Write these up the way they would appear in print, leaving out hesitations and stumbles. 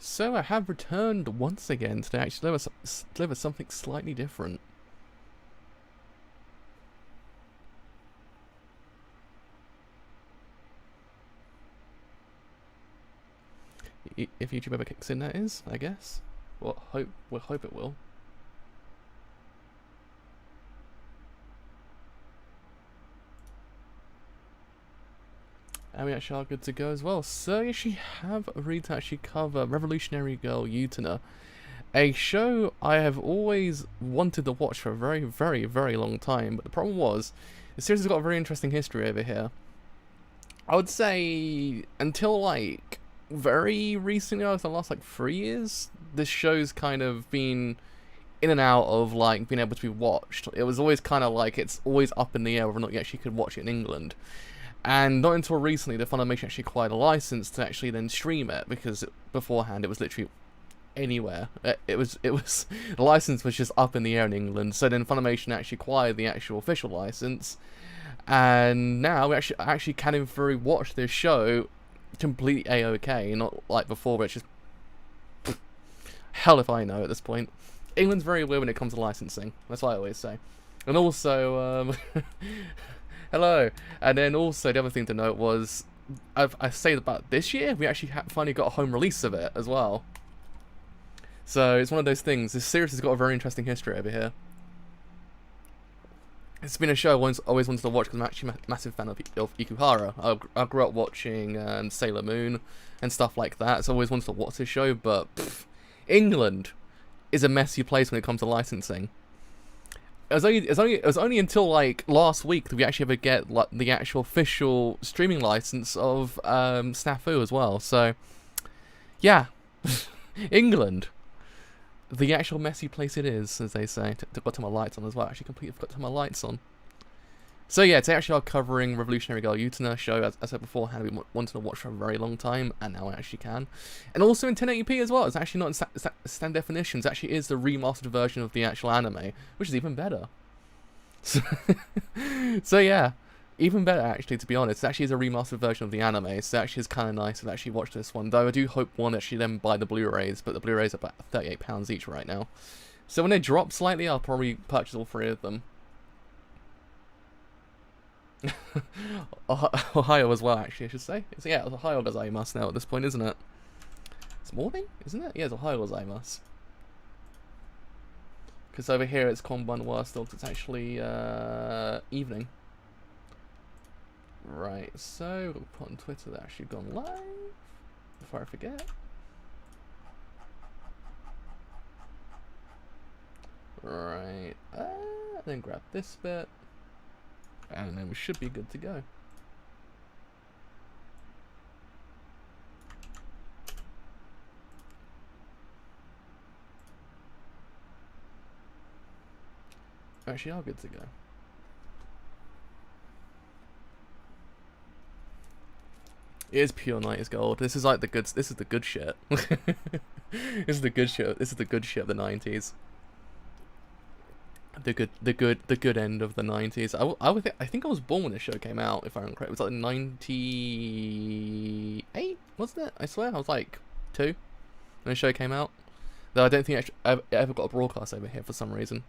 So I have returned once again to actually deliver something slightly different. If YouTube ever kicks in, that is, I guess. We'll hope it will. And we actually are good to go as well. So you actually have agreed to actually cover Revolutionary Girl Utena, a show I have always wanted to watch for a very, very, very long time. But the problem was, the series has got a very interesting history over here. I would say until like very recently, like the last like 3 years, this show's kind of been in and out of like being able to be watched. It was always kind of like it's always up in the air whether or not you actually could watch it in England. And not until recently did Funimation actually acquired a license to actually then stream it, because beforehand it was literally anywhere. It was the license was just up in the air in England. So then Funimation actually acquired the actual official license, and now we actually can in theory watch this show completely a-okay, not like before where it's just hell if I know at this point. England's very weird when it comes to licensing. That's what I always say. And also, hello. And then also the other thing to note was, I say about this year, we actually finally got a home release of it as well. So it's one of those things. This series has got a very interesting history over here. It's been a show I always wanted to watch because I'm actually a massive fan of Ikuhara. I grew up watching Sailor Moon and stuff like that, so I always wanted to watch this show, but England is a messy place when it comes to licensing. It was only until like last week that we actually ever get like the actual official streaming license of Snafu as well. So yeah, England, the actual messy place it is, as they say. Got to my lights on as well. I actually completely forgot to my lights on. So yeah, today actually are covering Revolutionary Girl Utena show, as I said beforehand, we wanted to watch for a very long time, and now I actually can. And also in 1080p as well. It's actually not in standard definitions. It actually is the remastered version of the actual anime, which is even better. So yeah, even better actually, to be honest. It actually is a remastered version of the anime, so it actually is kind of nice to actually watch this one. Though I do hope one actually then buy the Blu-rays, but the Blu-rays are about £38 each right now. So when they drop slightly, I'll probably purchase all 3 of them. Ohio as well, actually, I should say. So yeah, it's Ohio gozaimasu now at this point, isn't it? It's morning, isn't it? Yeah, it's Ohio gozaimasu. Because over here it's konbanwa still, it's actually evening. Right, so we'll put on Twitter that actually gone live before I forget. Right, then grab this bit. And then we should be good to go. Actually, are good to go. It is pure night is gold. This is like the good. This is the good shit. This is the good shit. This is the good shit of the 90s. The good end of the 90s. I think I was born when this show came out, if I'm correct. It was like 98, wasn't it? I swear I was like 2 when the show came out. Though I don't think I ever got a broadcast over here for some reason.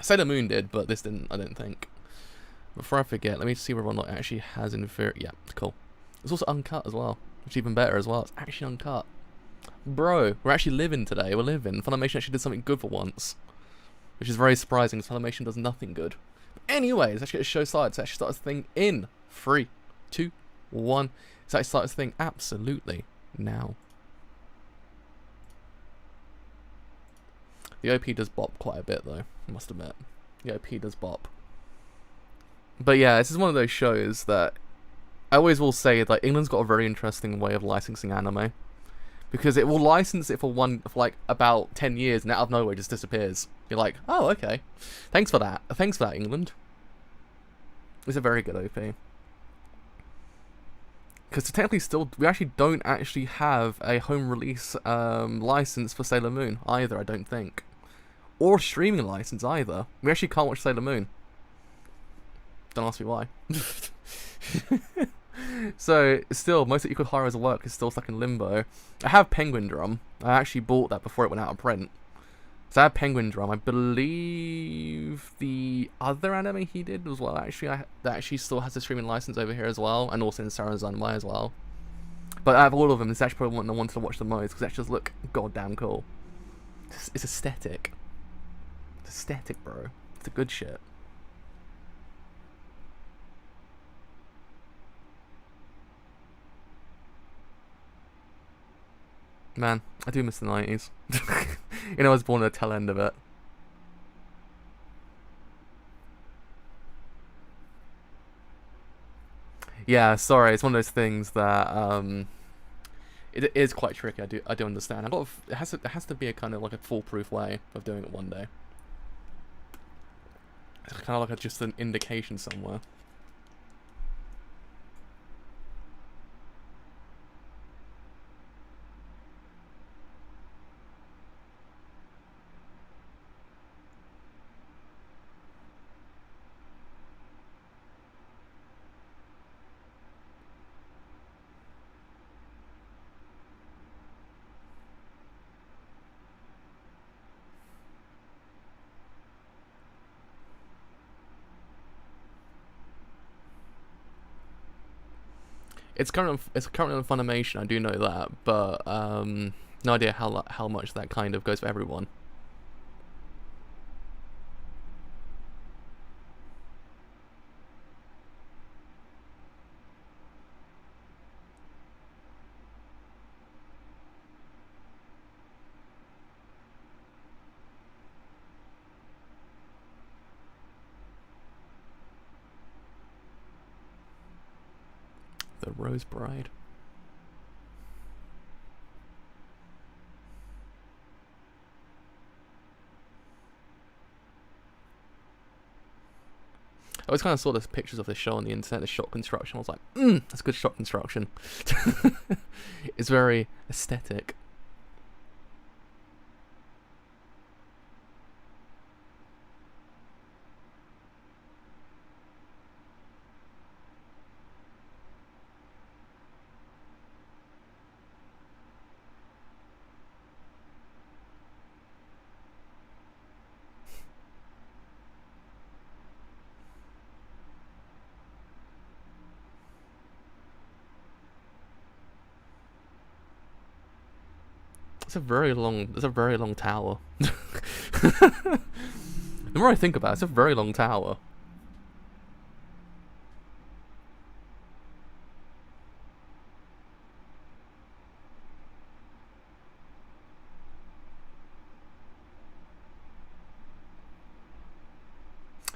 Sailor Moon did, but this didn't. I don't think. Before I forget, let me see whether or not it actually has yeah, cool. It's also uncut as well, which is even better as well. It's actually uncut. Bro, we're actually living today. We're living. Funimation actually did something good for once. Which is very surprising, because Funimation does nothing good. But anyways, let's get the show started. So actually start this thing in 3, 2, 1. Let's actually start this thing absolutely now. The OP does bop quite a bit though, I must admit. The OP does bop. But yeah, this is one of those shows that I always will say that England's got a very interesting way of licensing anime. Because it will license it for like about 10 years, and out of nowhere it just disappears. You're like, oh, okay. Thanks for that. Thanks for that, England. It's a very good OP. Because technically still, we actually don't actually have a home release license for Sailor Moon either, I don't think. Or streaming license either. We actually can't watch Sailor Moon. Don't ask me why. So still, most of Ikuhara's work is still stuck in limbo. I have Penguin Drum. I actually bought that before it went out of print. So I have Penguin Drum. I believe the other anime he did as well. Actually, that actually still has a streaming license over here as well, and also in Sarazanmai as well. But out of all of them, it's actually probably one I wanted to watch the most because it just look goddamn cool. It's aesthetic. It's aesthetic, bro. It's the good shit. Man, I do miss the 90s. You know, I was born at the tail end of it. Yeah, sorry, it's one of those things that it is quite tricky. I do understand. It has to be a kind of like a foolproof way of doing it one day. It's kind of like just an indication somewhere. It's currently on Funimation. I do know that, but no idea how much that kind of goes for everyone. The Rose Bride. I always kind of saw those pictures of the show on the internet, the shot construction. I was like, that's good shot construction. It's very aesthetic. It's a very long tower. The more I think about it, it's a very long tower.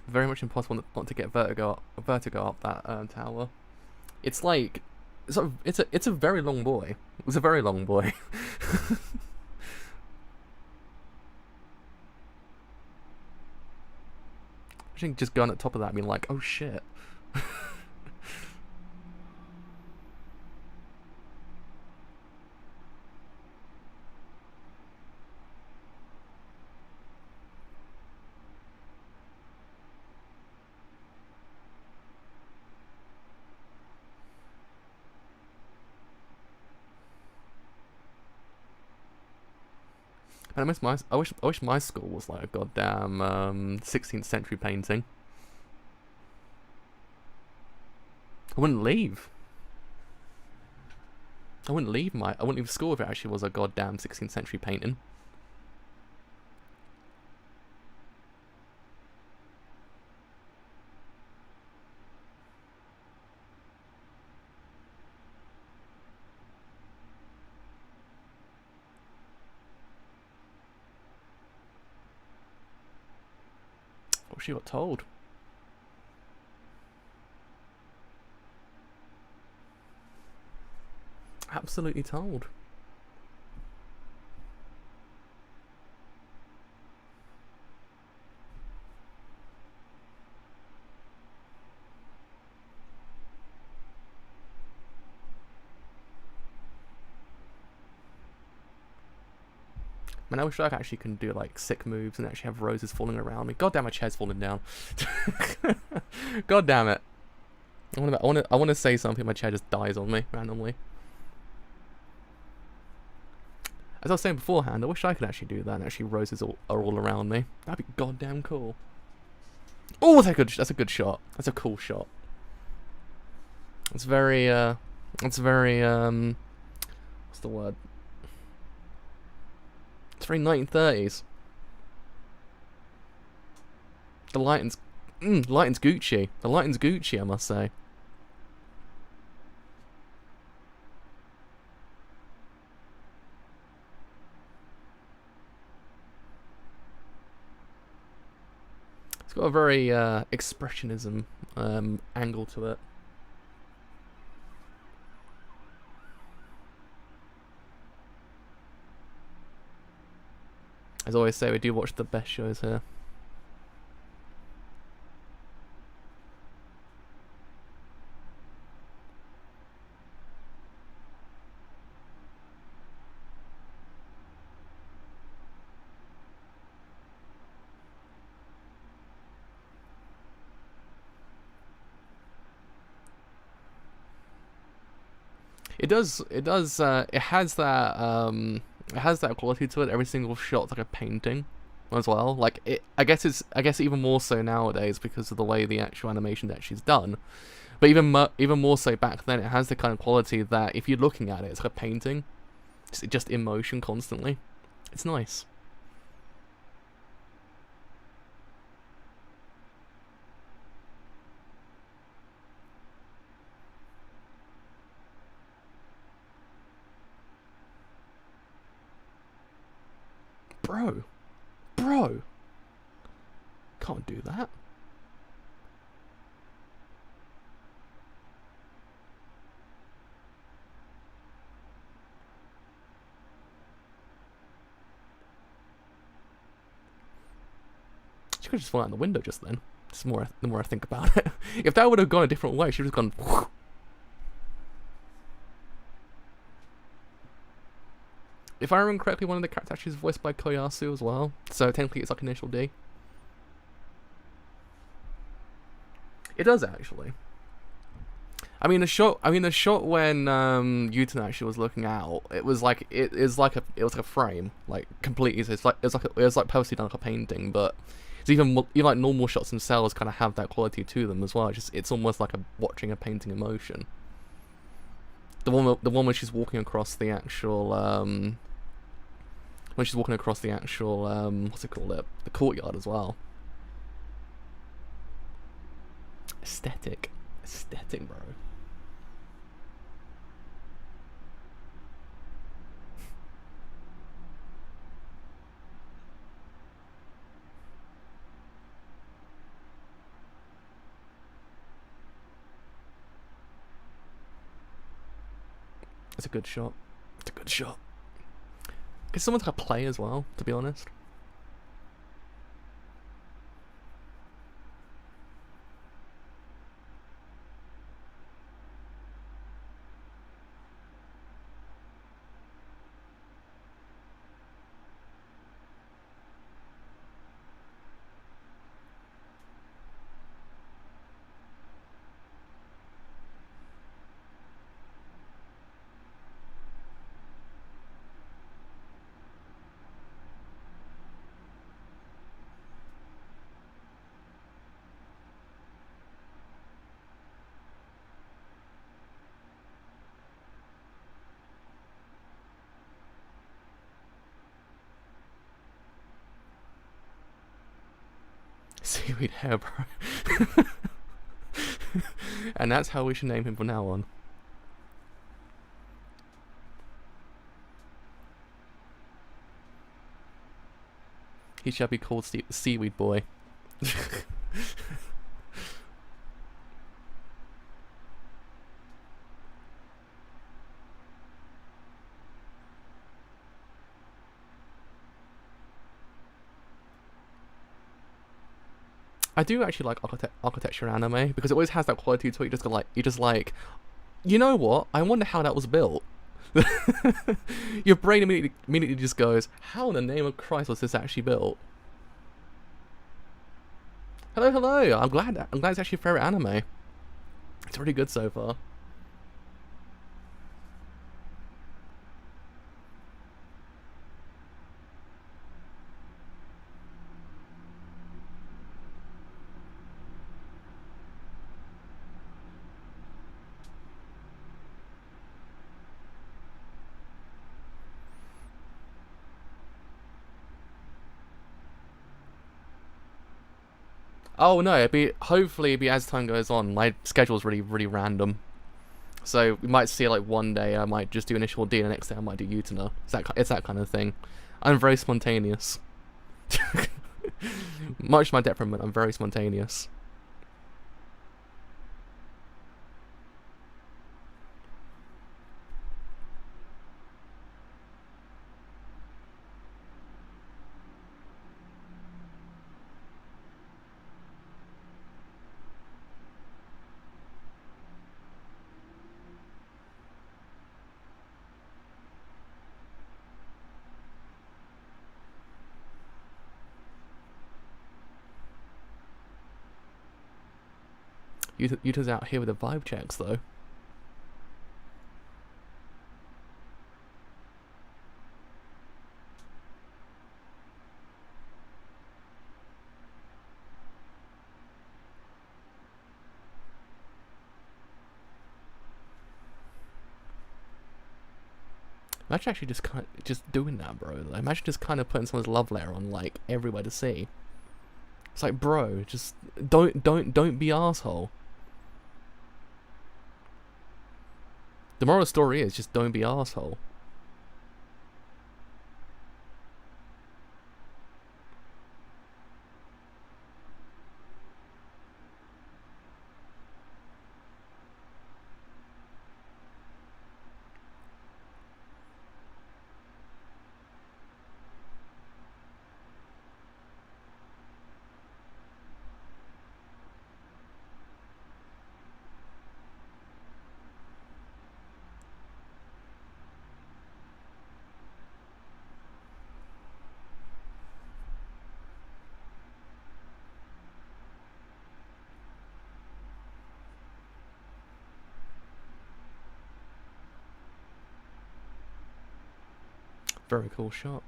Very much impossible not to get vertigo up that tower. It's like it's a very long boy. It's a very long boy. I think just going at top of that and being like, oh shit. And I wish my school was like a goddamn 16th century painting. I wouldn't leave. I wouldn't leave school if it actually was a goddamn 16th century painting. She got told. Absolutely told. Man, I wish I actually can do like sick moves and actually have roses falling around me. God damn, my chair's falling down. God damn it. I want to say something. My chair just dies on me randomly. As I was saying beforehand, I wish I could actually do that. And actually, roses are all around me. That'd be goddamn cool. Oh, that's a good shot. That's a cool shot. It's very what's the word? It's very 1930s. The lighting's Gucci. The lighting's Gucci, I must say. It's got a very expressionism angle to it. As I always say, we do watch the best shows here. It has that quality to it. Every single shot's like a painting as well. Like I guess even more so nowadays because of the way the actual animation actually is done. But even more so back then, it has the kind of quality that if you're looking at it, it's like a painting, just in motion constantly. It's nice. Bro, can't do that. She could just fall out the window just then. Just the more I think about it. If that would have gone a different way, she would have gone. Whoosh. If I remember correctly, one of the characters actually is voiced by Koyasu as well, so technically it's like initial D. It does actually. I mean the shot when Utena actually was looking out, it was like a frame, like completely. It was like purposely done like a painting, but it's even like normal shots themselves kind of have that quality to them as well. It's almost like watching a painting in motion. The one when she's walking across the actual what's it called? The courtyard as well. Aesthetic, bro. It's a good shot. Because someone's got to play as well, to be honest. Seaweed hair, bro. And that's how we should name him from now on. He shall be called Seaweed Boy. I do actually like architecture anime because it always has that quality to it. You just like, you know what? I wonder how that was built. Your brain immediately just goes, how in the name of Christ was this actually built? Hello. I'm glad it's actually your favorite anime. It's really good so far. Oh no, hopefully it'd be as time goes on. My schedule's really random. So we might see like one day I might just do initial D and the next day I might do Utena. It's that kind of thing. I'm very spontaneous. Much to my detriment, I'm very spontaneous. Utah's out here with the vibe checks though. Imagine actually just doing that, bro. Though. Imagine just kind of putting someone's love letter on like everywhere to see. It's like, bro, just don't be arsehole. The moral of the story is just don't be arsehole. Very cool shot.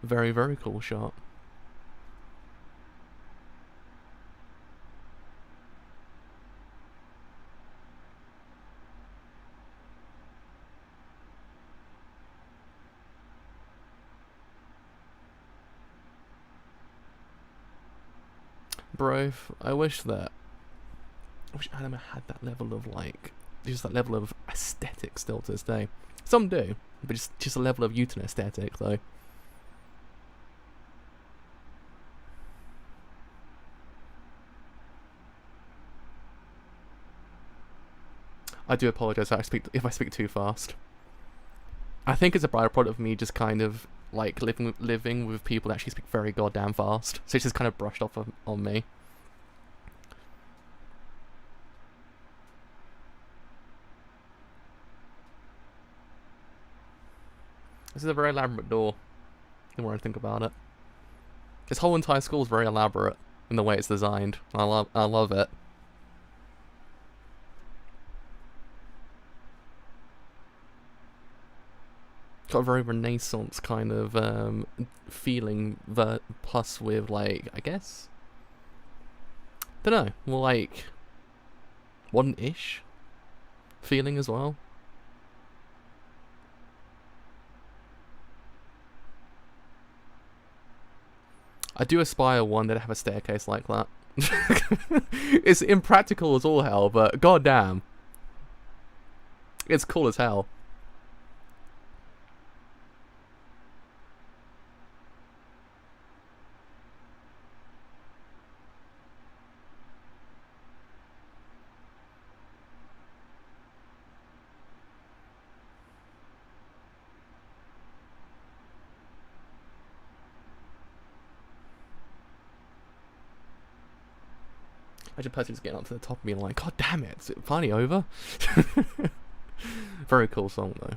Very cool shot. Bro, I wish anime had that level of like, just that level of aesthetic still to this day. Some do, but just a level of Utena aesthetic though. I do apologise if I speak too fast. I think it's a byproduct of me just kind of like living with people that actually speak very goddamn fast. So it's just kind of brushed off on me. This is a very elaborate door, the more I think about it. This whole entire school is very elaborate in the way it's designed. I love it. Got a very Renaissance kind of feeling, plus with like, I guess, don't know, more like modern-ish feeling as well. I do aspire one day to have a staircase like that. It's impractical as all hell, but goddamn, it's cool as hell. I just personally just getting up to the top and being like, God damn it, is it finally over? Very cool song though.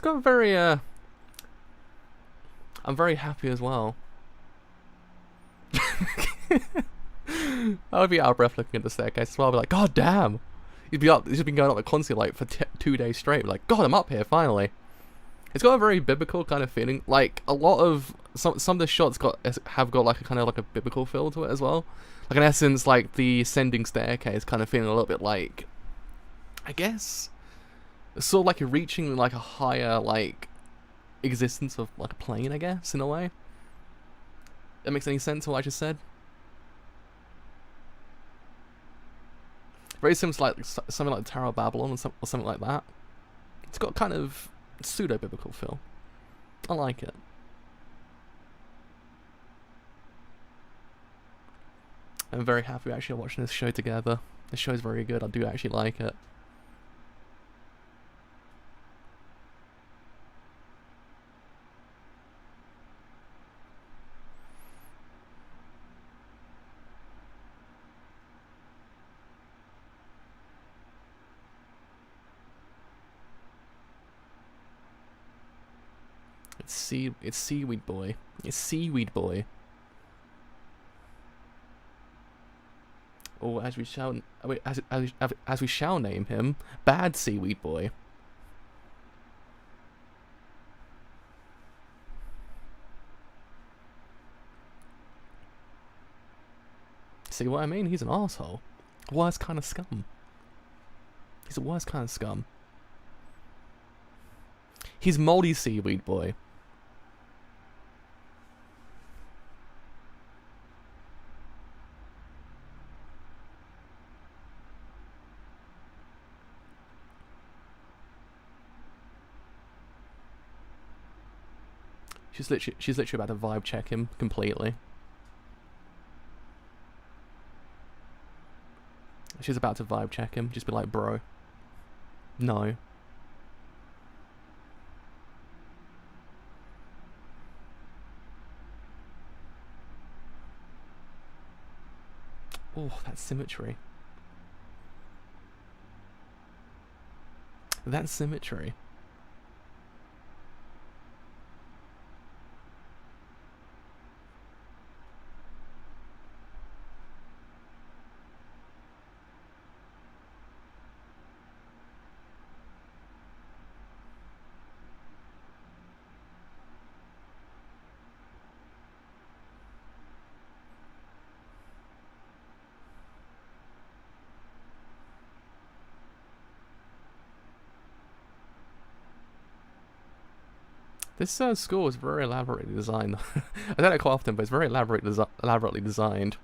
got very I'm very happy as well. I would be out of breath looking at the staircase as well. I'd be like, God damn! You'd be up. You've been going up constantly like for 2 days straight. Like, God, I'm up here finally. It's got a very biblical kind of feeling. Like a lot of some of the shots have got like a kind of like a biblical feel to it as well. Like in essence, like the ascending staircase kind of feeling a little bit like, I guess, sort of like you're reaching like a higher like existence of like a plane, I guess, in a way. That makes any sense what I just said? Very similar to like something like the Tower of Babylon or something like that. It's got kind of pseudo-biblical feel. I like it. I'm very happy we're actually watching this show together. This show is very good. I do actually like it. It's Seaweed Boy. It's Seaweed Boy. Or as we shall name him, Bad Seaweed Boy. See what I mean? He's an asshole. Worst kind of scum. He's the worst kind of scum. He's Moldy Seaweed Boy. She's literally about to vibe check him completely. She's about to vibe check him. Just be like, bro. No. Oh, that symmetry. That symmetry. This score is very elaborately designed. I don't know quite often, but it's very elaborately designed.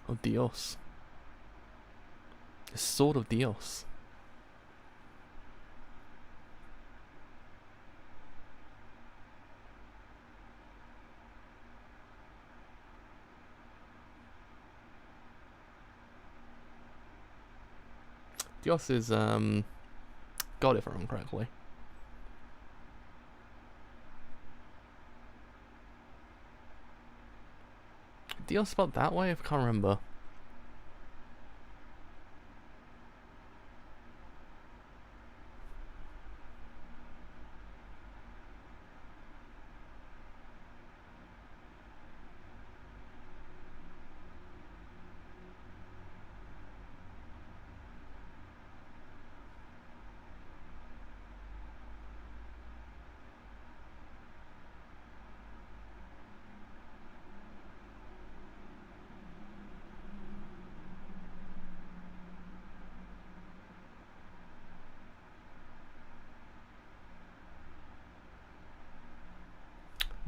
Oh, Dios. The Sword of Dios. Dios is, God, if I remember correctly. Dios spelled that way? I can't remember.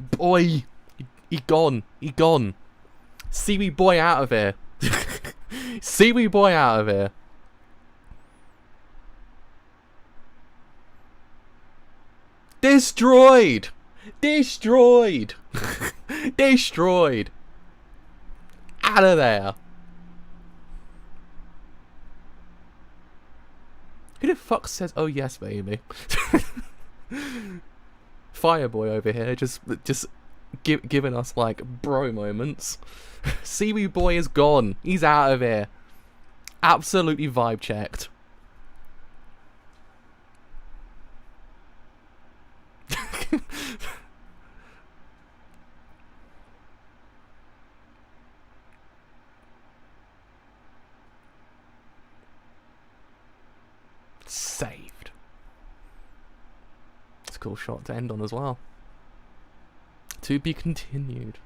Boy, he gone. He gone. Seaweed Boy out of here. Seaweed Boy out of here. Destroyed! Destroyed! Destroyed! Out of there! Who the fuck says, oh yes, baby? Fireboy over here, just giving us, like, bro moments. Seaweed Boy is gone. He's out of here. Absolutely vibe checked. Saved. It's a cool shot to end on as well. To be continued.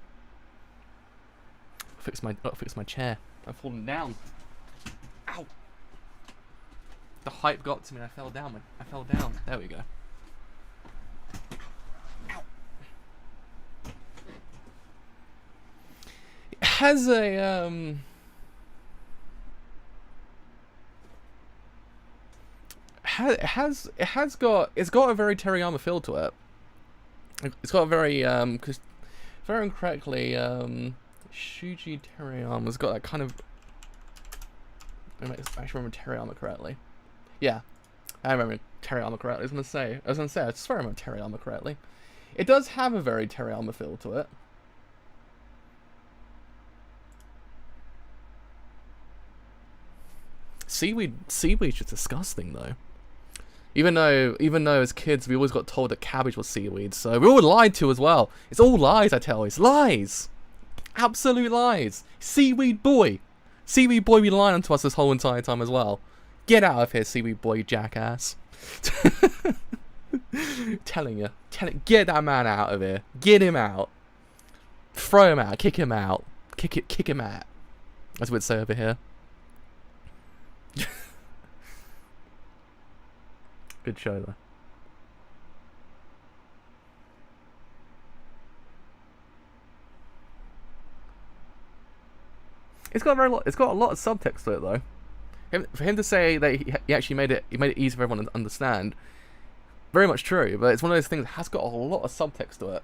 Fix my chair. I've fallen down. Ow! The hype got to me and I fell down. I fell down. There we go. Ow. It has a it's got a very Teriyama feel to it. It's got a very cause if I remember correctly, Shuji Teriyama's got that kind of, I actually remember Teriyama correctly. Yeah, I remember Teriyama correctly. I was gonna say, I swear I remember Teriyama correctly. It does have a very Teriyama feel to it. Seaweed's just disgusting though. Even though as kids we always got told that cabbage was seaweed, so we were all lied to as well. It's all lies, I tell you. It's lies. Absolute lies. Seaweed Boy. Seaweed Boy be lying to us this whole entire time as well. Get out of here, Seaweed Boy, you jackass. Telling you. Get that man out of here. Get him out. Throw him out. Kick him out. Kick him out. As we'd say over here. Good show though. It's got a lot of subtext to it though. For him to say that he actually made it easy for everyone to understand, very much true. But it's one of those things that has got a lot of subtext to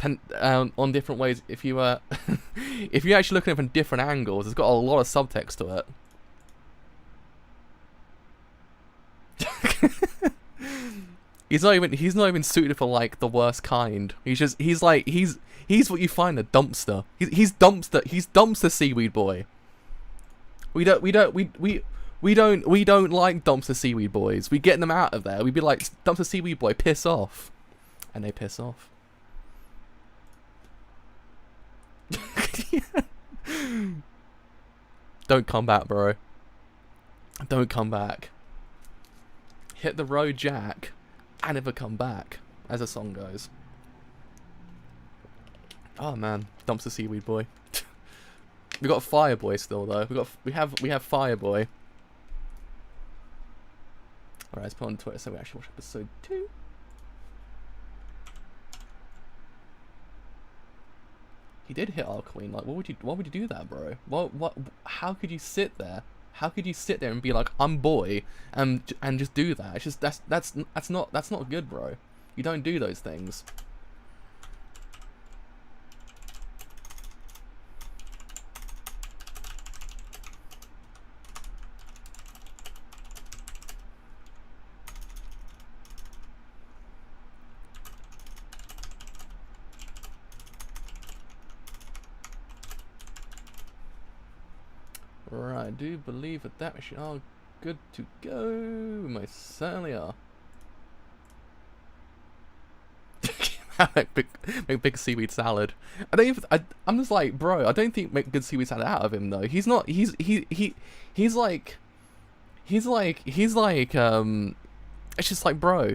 it. On different ways, if you if you're actually looking at it from different angles, it's got a lot of subtext to it. He's not even suited for like the worst kind. He's what you find a dumpster. He's dumpster Seaweed Boy. We don't like dumpster Seaweed Boys. We get them out of there. We'd be like, dumpster Seaweed Boy, piss off, and they piss off. Don't come back, bro. Don't come back. Hit the road, Jack, and never come back, as the song goes. Oh man, dumpster Seaweed Boy. We got Fireboy still though. We have Fireboy. Alright, let's put on Twitter so we actually watch episode 2. He did hit our queen. Like, why would you do that, bro? What? How could you sit there? How could you sit there and be like, I'm boy, and just do that? It's just that's not good, bro. You don't do those things. Right, I do believe that we are good to go. We most certainly are. make big seaweed salad. I'm just like, bro, I don't think make good seaweed salad out of him though. He's not. He's like. It's just like, bro.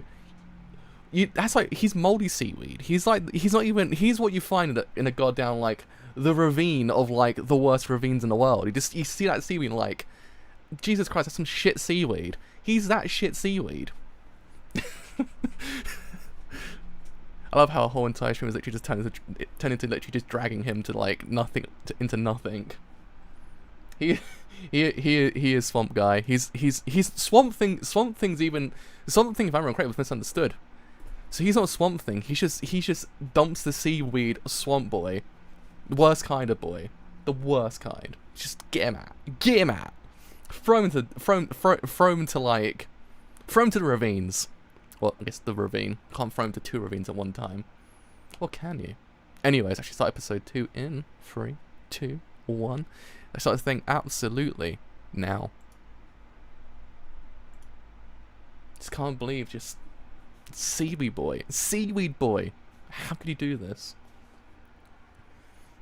That's like, he's moldy seaweed. He's like, he's not even. He's what you find in a goddamn like the ravine of like the worst ravines in the world. You see that seaweed like, Jesus Christ, that's some shit seaweed. He's that shit seaweed. I love how a whole entire stream was literally just turned into literally just dragging him to like nothing, into nothing. He he is Swamp Guy. He's Swamp Thing. Swamp Thing's even Swamp Thing, if I remember correctly, was misunderstood. So he's not Swamp Thing. He just dumps the seaweed Swamp Boy, the worst kind of boy, the worst kind. Just get him out. Get him out. Throw him to the ravines. Well, I guess the ravine. Can't throw him to 2 ravines at one time. Or can you? Anyways, actually start episode 2 in 3, 2, 1. I started to think absolutely now. Just can't believe just Seaweed Boy. Seaweed Boy. How could he do this?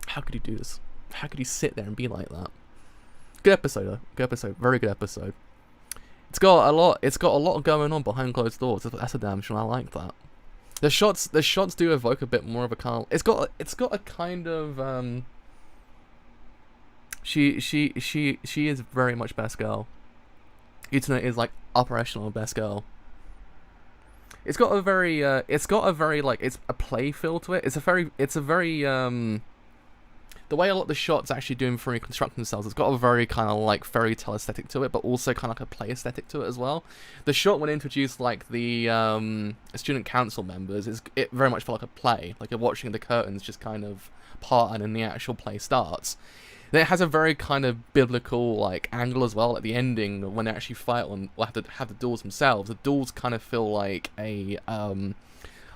How could he do this? How could he sit there and be like that? Good episode though. Good episode. Very good episode. It's got a lot going on behind closed doors. That's a damn sure. I like that. The shots do evoke a bit more of a kind. It's got a kind of She is very much best girl. Utena is like upper echelon best girl. It's got a very like, it's a play feel to it. It's a very the way a lot of the shots actually do and reconstruct themselves, it's got a very kind of like fairy tale aesthetic to it, but also kind of like a play aesthetic to it as well. The shot when it introduced like the student council members, it very much felt like a play, like you're watching the curtains just kind of part and then the actual play starts. Then it has a very kind of biblical like angle as well at the ending when they actually fight on, or have the duels themselves. The duels kind of feel like a like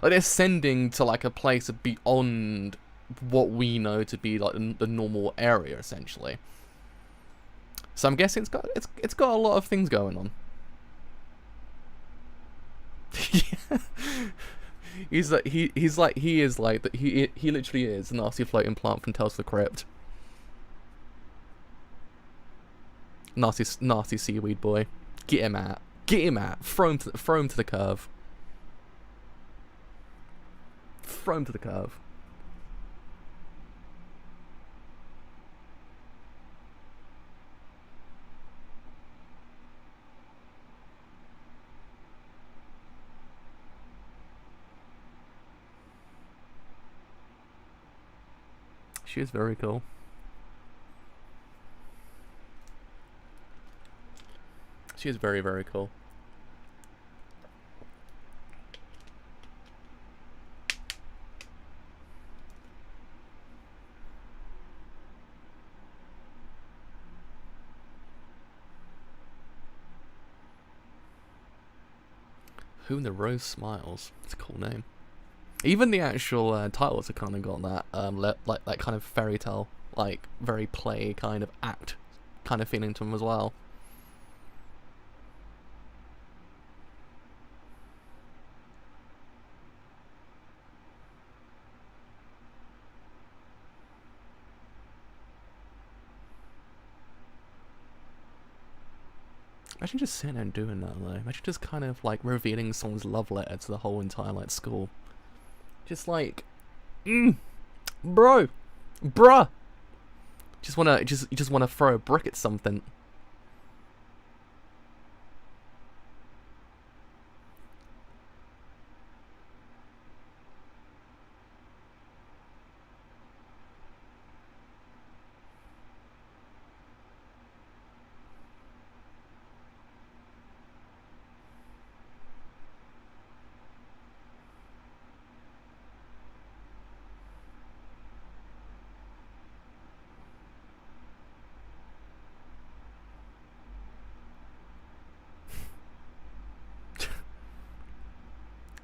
they're ascending to like a place beyond what we know to be like the normal area essentially. So I'm guessing it's got a lot of things going on. He literally is a nasty floating plant from Tales of the Crypt. Nasty seaweed boy. Get him out. Get him out. Throw him to the curve. Throw him to the curve. She is very cool. She is very, very cool. Who in the Rose Smiles? It's a cool name. Even the actual titles have kind of got that like that kind of fairy tale, like very play kind of act kind of feeling to them as well. Imagine just sitting there and doing that though. Imagine just kind of like revealing someone's love letter to the whole entire like school. Just like, bruh. Just wanna throw a brick at something.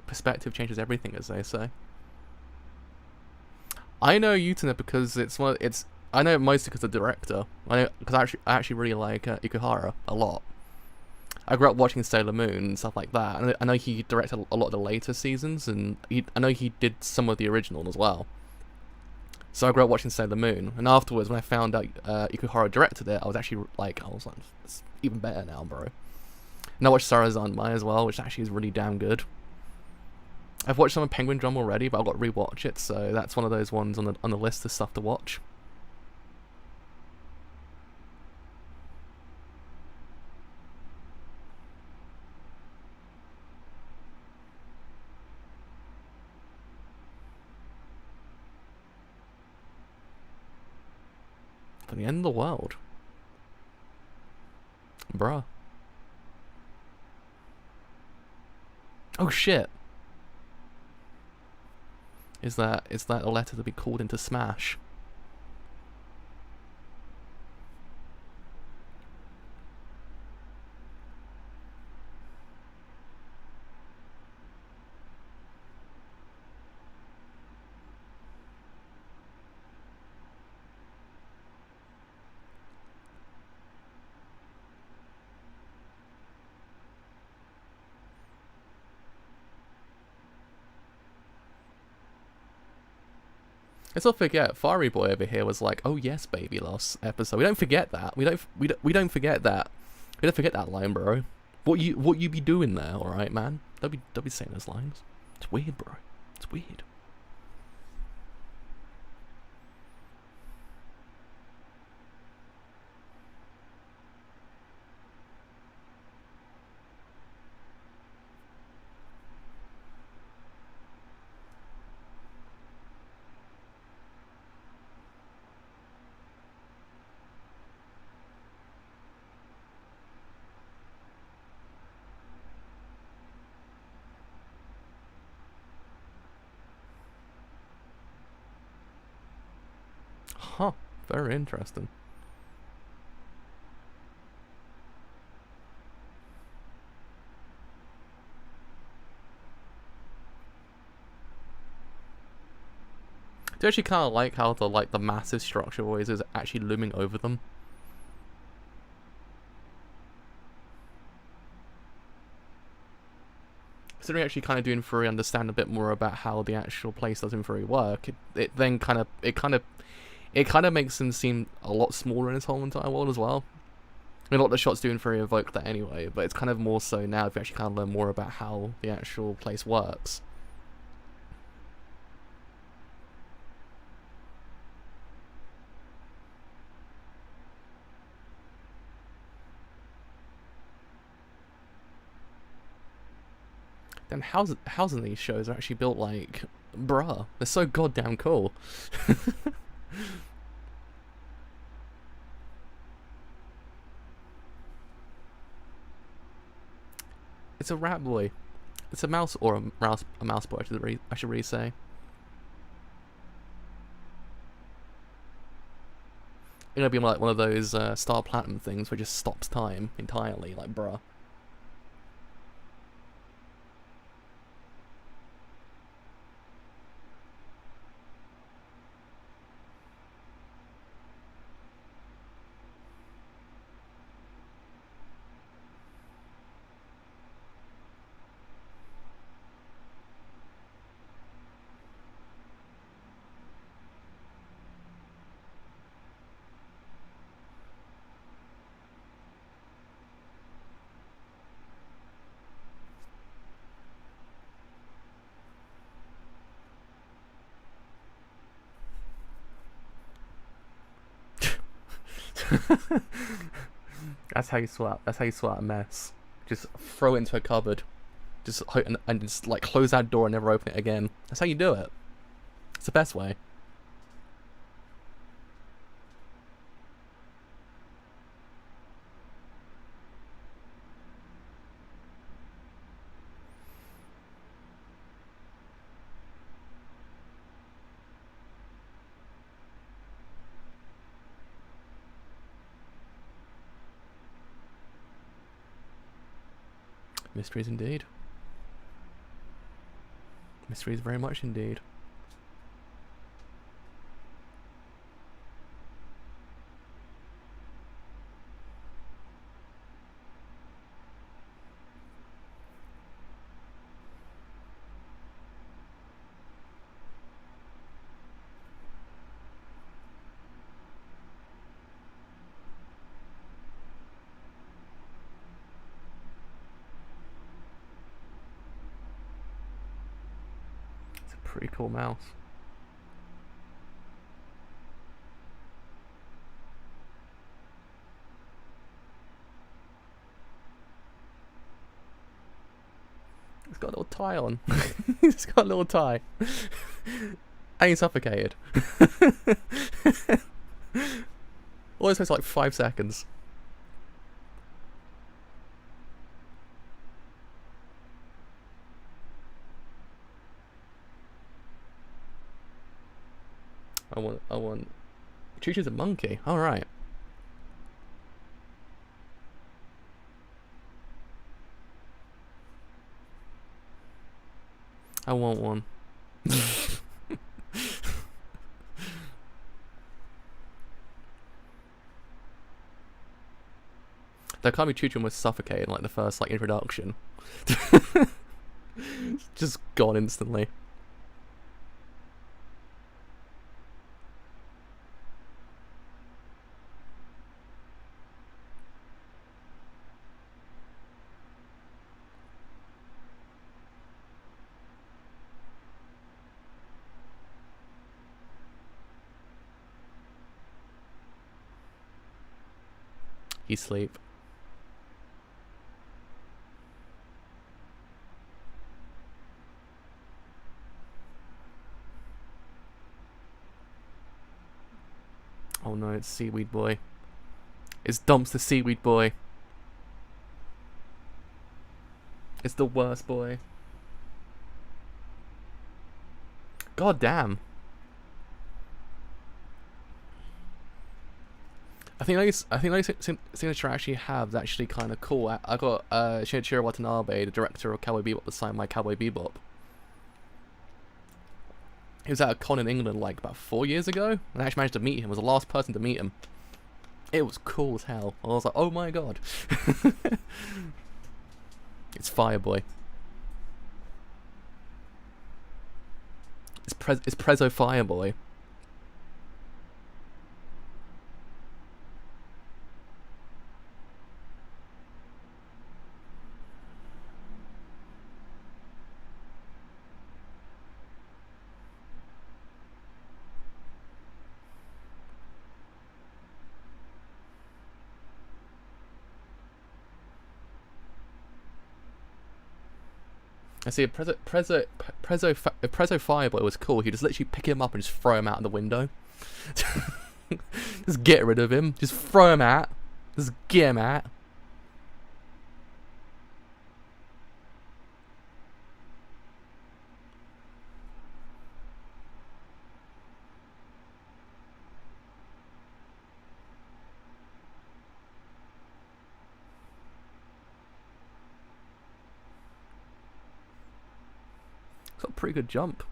Perspective changes everything, as they say. I know Utena because I know it mostly because of the director. I know because I actually really like Ikuhara a lot. I grew up watching Sailor Moon and stuff like that. And I know he directed a lot of the later seasons, and I know he did some of the original as well. So I grew up watching Sailor Moon, and afterwards when I found out Ikuhara directed it, I was like, it's even better now, bro. And I watched Sarazanmai as well, which actually is really damn good. I've watched some of Penguin Drum already, but I've got to rewatch it, so that's one of those ones on the list of stuff to watch. For the end of the world. Bruh. Oh shit. Is that a letter to be called into Smash? Let's not forget, Fiery Boy over here was like, "Oh yes, baby," last episode. We don't forget that. We don't forget that. We don't forget that line, bro. What you be doing there? All right, man. Don't be saying those lines. It's weird, bro. It's weird. Huh. Very interesting. I do actually kind of like how the massive structure always is actually looming over them. Considering actually kind of doing Fury understand a bit more about how the actual place does in Fury work, it then kind of makes him seem a lot smaller in his whole entire world as well. I mean, a lot of the shots doing Fury evoke that anyway, but it's kind of more so now if you actually kind of learn more about how the actual place works. Then how's these shows are actually built like, bruh, they're so goddamn cool. It's a rat boy. It's a mouse or a mouse boy. I should really say. It's gonna be like one of those Star Platinum things where it just stops time entirely. Like, bruh. That's how you swap. That's how you swap a mess. Just throw it into a cupboard. Just and just like close that door and never open it again. That's how you do it. It's the best way. Mysteries indeed. Mysteries very much indeed. Pretty cool mouse. It's got a little tie on. It's got a little tie. And he's suffocated. All this takes like 5 seconds. I want. Choo Choo's a monkey. All right. I want one. There can't be Choo Choo almost suffocated like the first like introduction. Just gone instantly. He's asleep. Oh no, it's Seaweed Boy. It's Dumps the Seaweed Boy. It's the worst boy. God damn. I think those signatures I actually have is actually kind of cool. I got Shinichiro Watanabe, the director of Cowboy Bebop, to sign my Cowboy Bebop. He was at a con in England like about 4 years ago, and I actually managed to meet him. I was the last person to meet him. It was cool as hell. I was like, oh my god. It's Fireboy. It's Prezzo Fireboy. I see a Prezzo Fireboy was cool. You just literally pick him up and just throw him out the window. Just get rid of him. Just throw him out. Just get him out. Got a pretty good jump.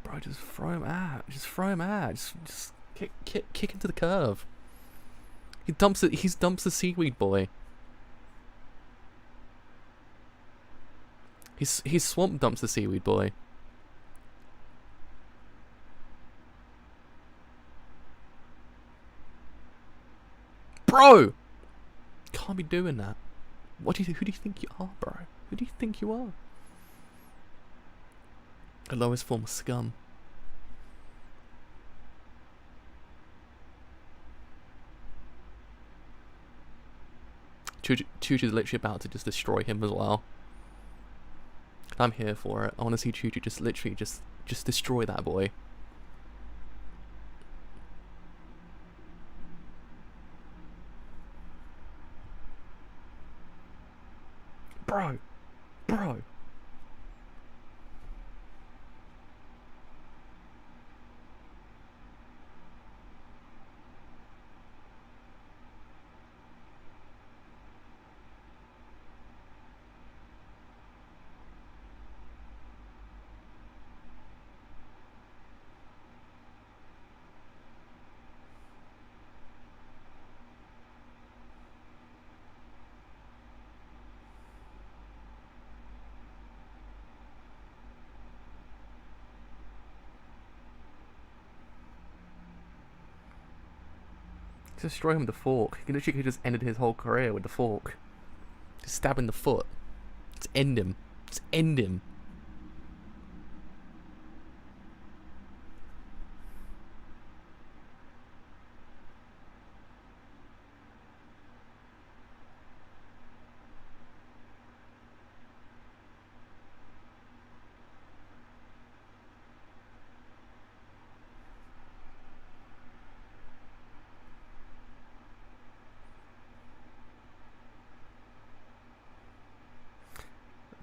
Bro, just throw him out. Just throw him out. Just kick into the curve. He dumps it. He dumps the Seaweed Boy. He's swamp dumps the Seaweed Boy. Bro, can't be doing that. Who do you think you are, bro? Who do you think you are? The lowest form of scum. Choo Choo's literally about to just destroy him as well. I'm here for it. I want to see Choo Choo just literally just destroy that boy. Bro. Destroy him with the fork. He literally just ended his whole career with the fork. Just stab in the foot. Just end him. Just end him.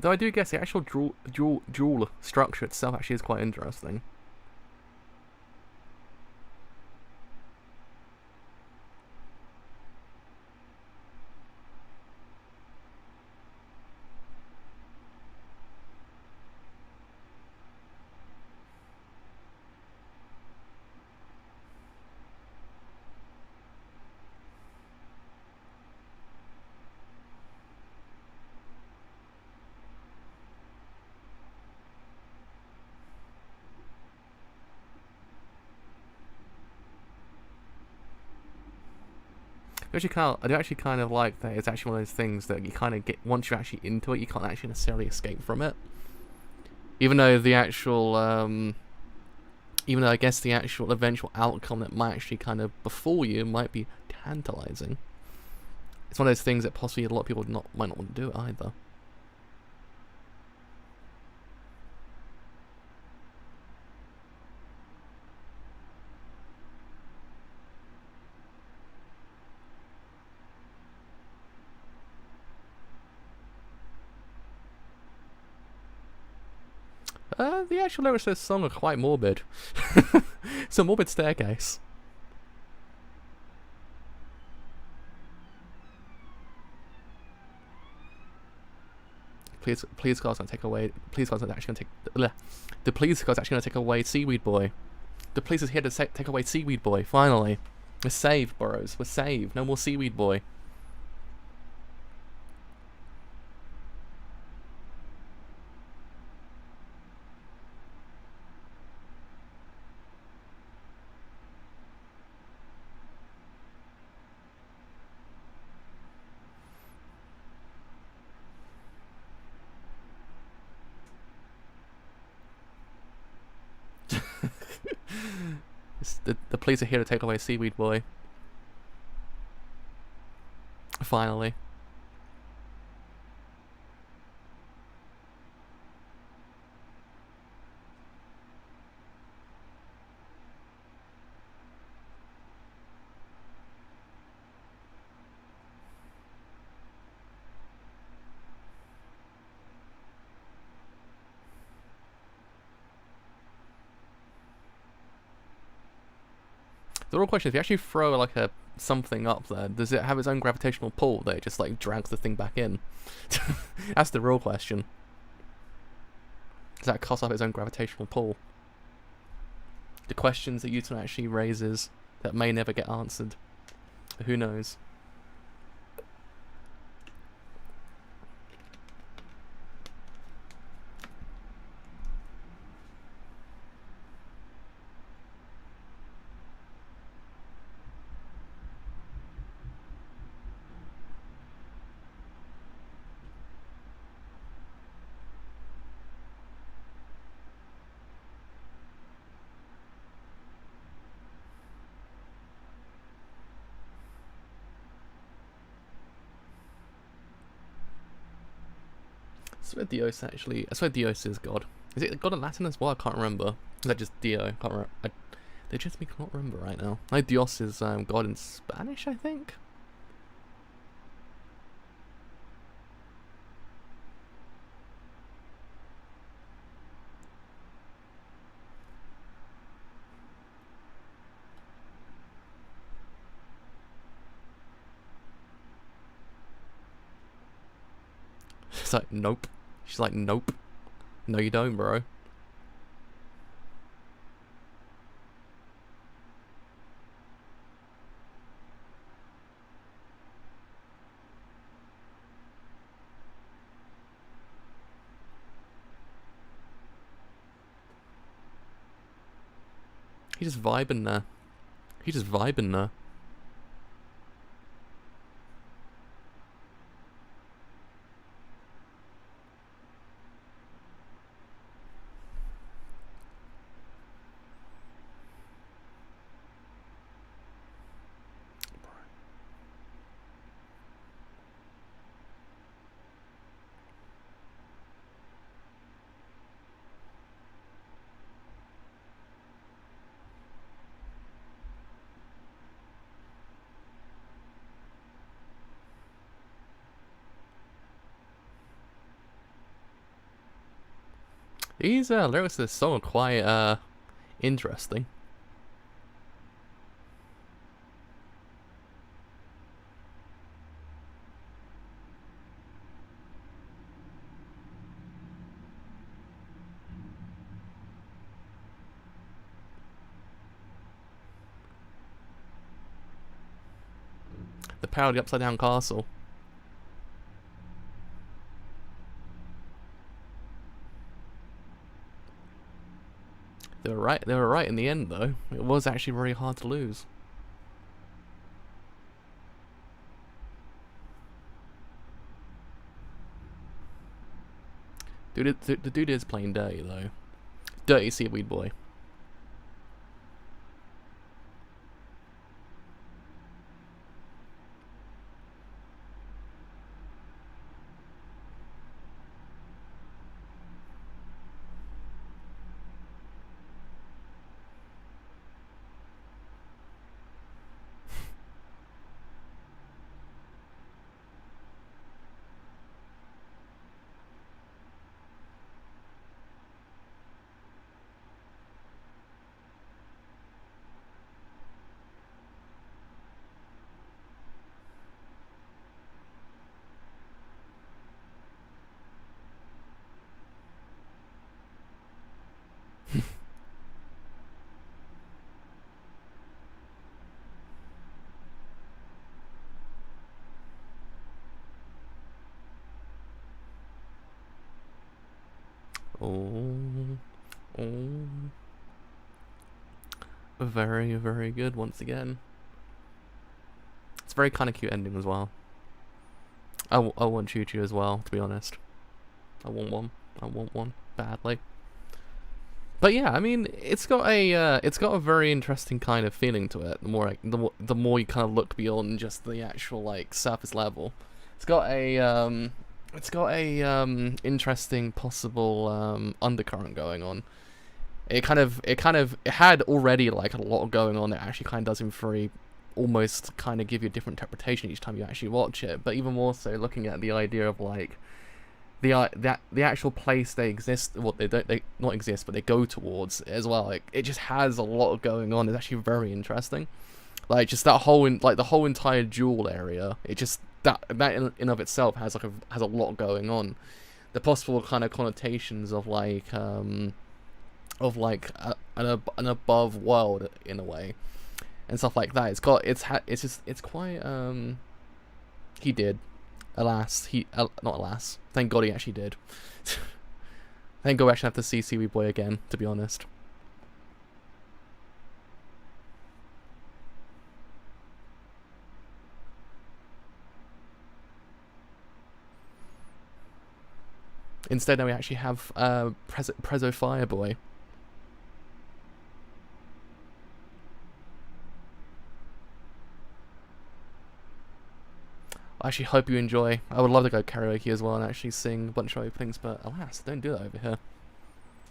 Though I do guess the actual dual structure itself actually is quite interesting. I do actually kind of like that it's actually one of those things that you kind of get, once you're actually into it, you can't actually necessarily escape from it. Even though the actual, even though I guess the actual eventual outcome that might actually kind of befall you might be tantalizing. It's one of those things that possibly a lot of people might not want to do it either. The actual lyrics of this song are quite morbid. It's a morbid staircase. Please God's gonna take away. Please God's actually gonna take. The Please God's actually gonna take away Seaweed Boy. The police is here to take away Seaweed Boy. Finally, we're saved, Burrows. We're saved. No more Seaweed Boy. The police are here to take away Seaweed Boy. Finally. The real question is, if you actually throw like something up there, does it have its own gravitational pull that it just like drags the thing back in? That's the real question. Does that cost up its own gravitational pull? The questions that Utena actually raises that may never get answered. Who knows? I swear Dios actually. I swear Dios is God. Is it God in Latin as well? I can't remember. Is that just Dio? I can't remember. They just me can't remember right now. I know Dios is God in Spanish, I think. She's like, nope. She's like, nope. No, you don't, bro. He's just vibing there. He's just vibing there. These lyrics to this song are quite interesting. The power of the upside down castle. They were right. They were right in the end, though. It was actually very hard to lose. Dude, the dude is playing dirty though. Dirty seaweed boy. Oh, oh. Very, very good once again. It's a very kind of cute ending as well. I want Choo Choo as well, to be honest. I want one. I want one badly. But yeah, I mean, it's got a very interesting kind of feeling to it. The more you kind of look beyond just the actual like surface level, it's got a interesting possible undercurrent going on. It had already like a lot going on that actually kind of does in free, almost kind of give you a different interpretation each time you actually watch it. But even more so, looking at the idea of like the actual place they exist, what they not exist, but they go towards as well. Like it just has a lot going on. It's actually very interesting. Like just that whole the whole entire jewel area. It just that in of itself has a lot going on. The possible kind of connotations of like an above world in a way, and stuff like that. It's quite he did. Alas, not alas. Thank God he actually did. Thank God we actually have to see Seaweed Boy again, to be honest. Instead, now we actually have Prezzo Fireboy. I actually hope you enjoy. I would love to go karaoke as well and actually sing a bunch of openings, but alas, don't do that over here.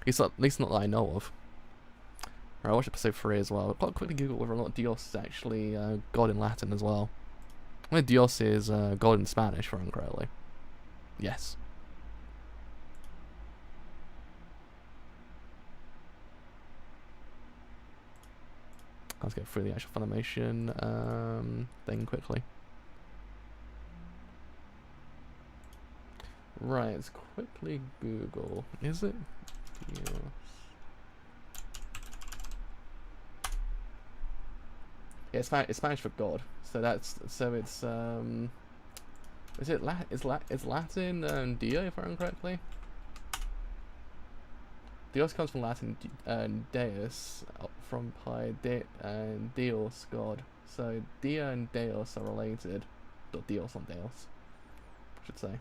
At least not that I know of. Alright, watch episode 3 as well. I've got to quickly Google whether or not Dios is actually God in Latin as well. I know Dios is God in Spanish, if I remember correctly. Yes. Let's get through the actual Funimation thing quickly. Right, let's quickly Google. Is it Dios? Yeah, it's Spanish for God. So it's is it Latin Dio, if I remember correctly? Dios comes from Latin Deus, from Pi and Dios, God. So Dia and Deus are related. Or Dios on Deus, I should say.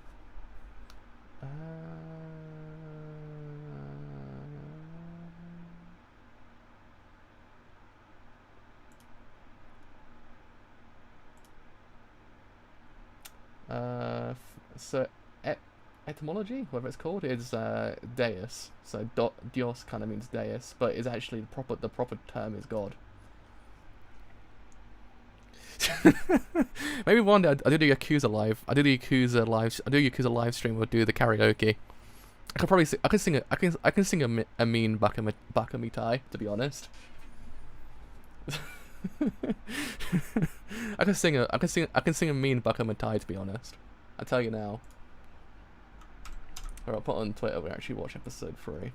So etymology, whatever it's called, is Deus. So Dios kind of means Deus, but is actually the proper term is God. Maybe one day I do the Yakuza live. I do the Yakuza live stream. Or do the karaoke. I could probably sing, I can sing a mean Bakamitai, to be honest. I can sing a mean Bakamitai, to be honest. I tell you now. Or I'll put on Twitter, we actually watch episode 3.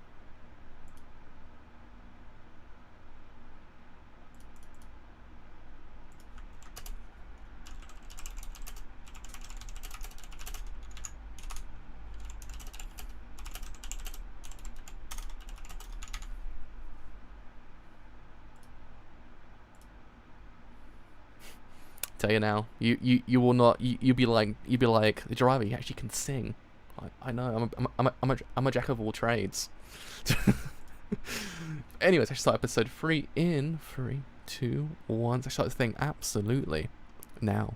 Tell you now, you will not. You'll be like the driver. He actually can sing. I know. I'm a jack of all trades. Anyways, I start episode 3 in 3, 2, 1. I start the thing absolutely now.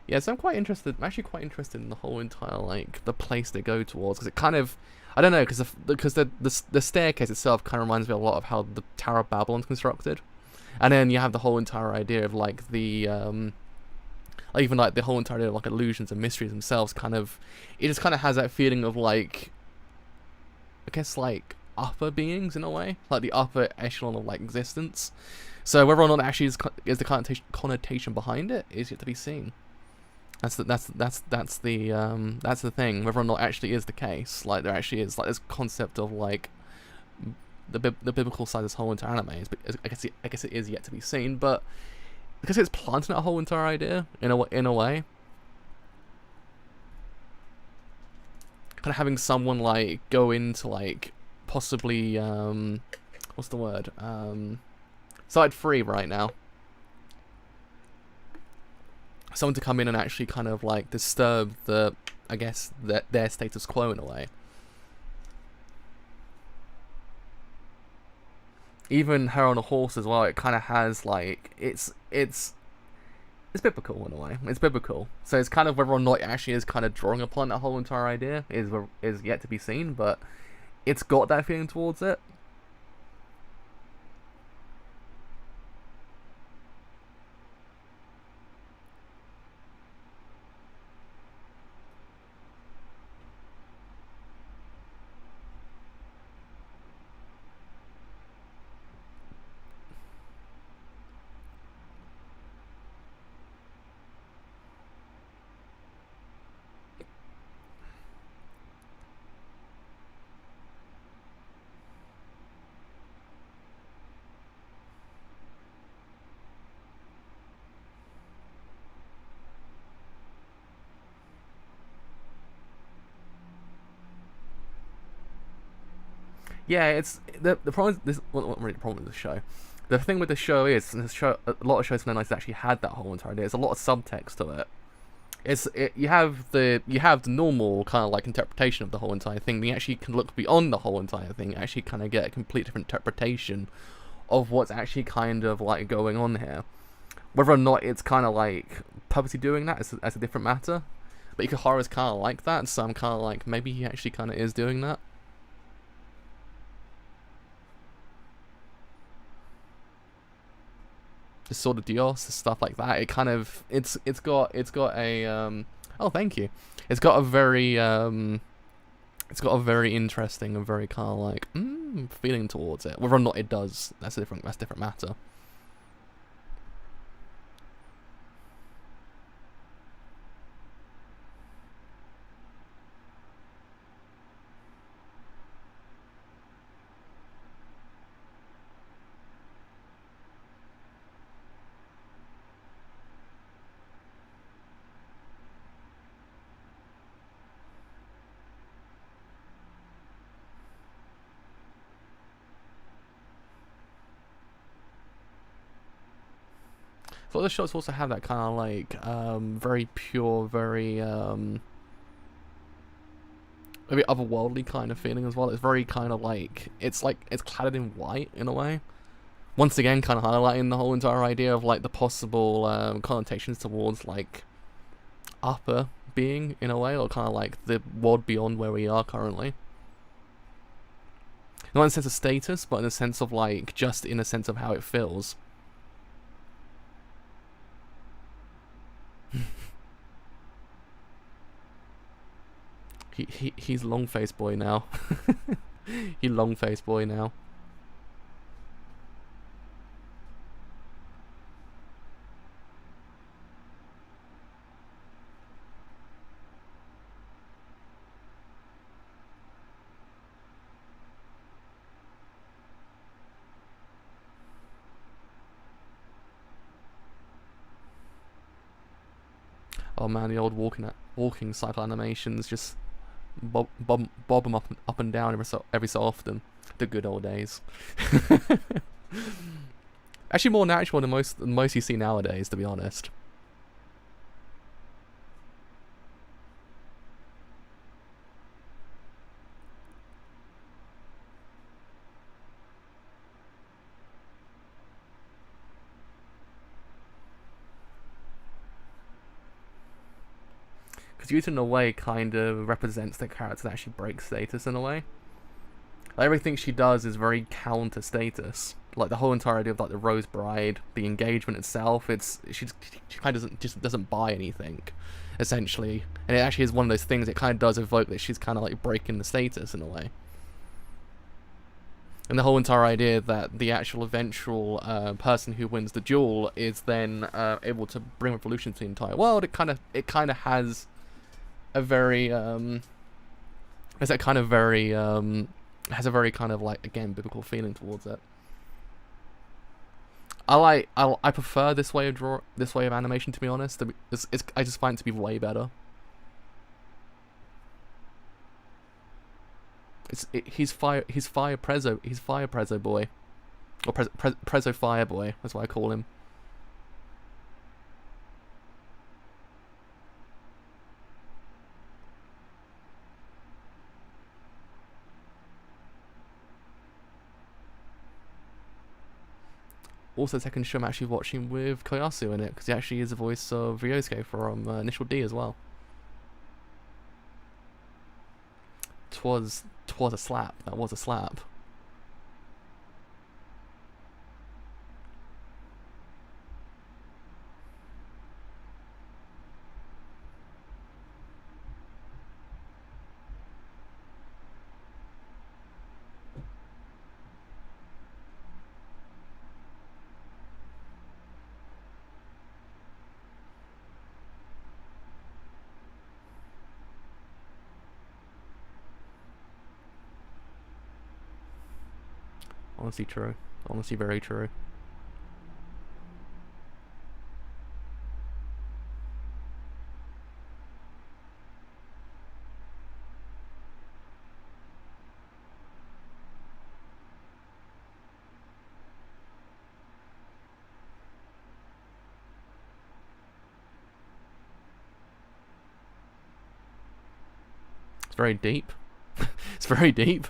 Yeah, so I'm quite interested. I'm actually quite interested in the whole entire like the place they go towards, because it kind of, I don't know, because the staircase itself kind of reminds me a lot of how the Tower of Babylon's constructed. And then you have the whole entire idea of like the even like the whole entire idea of like illusions and mysteries themselves. Kind of, it just kind of has that feeling of like, I guess like upper beings in a way, like the upper echelon of like existence. So whether or not actually is the connotation behind it is yet to be seen. That's the thing. Whether or not actually is the case, like there actually is like this concept of like the biblical side of this whole entire anime is, I guess it is yet to be seen, but because it's planting that whole entire idea in a way, kind of having someone like go into like possibly what's the word, side 3 right now, someone to come in and actually kind of like disturb the, I guess, their status quo in a way. Even her on a horse as well, it kind of has like, it's biblical in a way. It's biblical, so it's kind of whether or not it actually is kind of drawing upon that whole entire idea is yet to be seen, but it's got that feeling towards it. Yeah, it's the problem. Not really the problem with the show. The thing with the show is, and a lot of shows nowadays actually had that whole entire idea. There's a lot of subtext to it. You have the normal kind of like interpretation of the whole entire thing. But you actually can look beyond the whole entire thing. Actually, kind of get a complete different interpretation of what's actually kind of like going on here. Whether or not it's kind of like purposely doing that is a different matter. But Ikuhara's kind of like that, so I'm kind of like maybe he actually kind of is doing that. The Sword of Dios, stuff like that. It kind of it's got a oh, thank you. It's got a very interesting and very kind of like feeling towards it. Whether or not it does, that's a different matter. So the shots also have that kind of like very pure, very otherworldly kind of feeling as well. It's very kind of like it's cladded in white in a way. Once again, kind of highlighting the whole entire idea of like the possible connotations towards like upper being in a way, or kind of like the world beyond where we are currently. Not in the sense of status, but in the sense of like just in a sense of how it feels. He's long face boy now. He long face boy now. Oh man, the old walking cycle animations, just bob them up and down every so often. The good old days. Actually, more natural than most you see nowadays, to be honest. Because Utena, in a way, kind of represents the character that actually breaks status in a way. Like, everything she does is very counter status. Like the whole entire idea of like the Rose Bride, the engagement itself, she kind of doesn't buy anything, essentially. And it actually is one of those things. It kind of does evoke that she's kind of like breaking the status in a way. And the whole entire idea that the actual eventual person who wins the duel is then able to bring revolution to the entire world. It kind of has a very has a very kind of like, again, biblical feeling towards it. I prefer this way of animation, to be honest. I just find it to be way better. He's fire Prezzo boy, or Prezzo Fire Boy. That's what I call him. Also, the second show I'm actually watching with Koyasu in it, because he actually is the voice of Ryosuke from Initial D as well. Twas a slap. That was a slap. Honestly true. Honestly very true. It's very deep. It's very deep.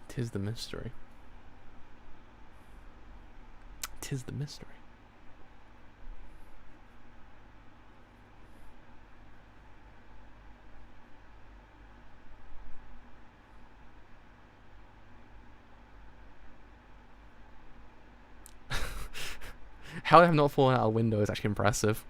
Tis the mystery. Tis the mystery. How I have not fallen out a window is actually impressive.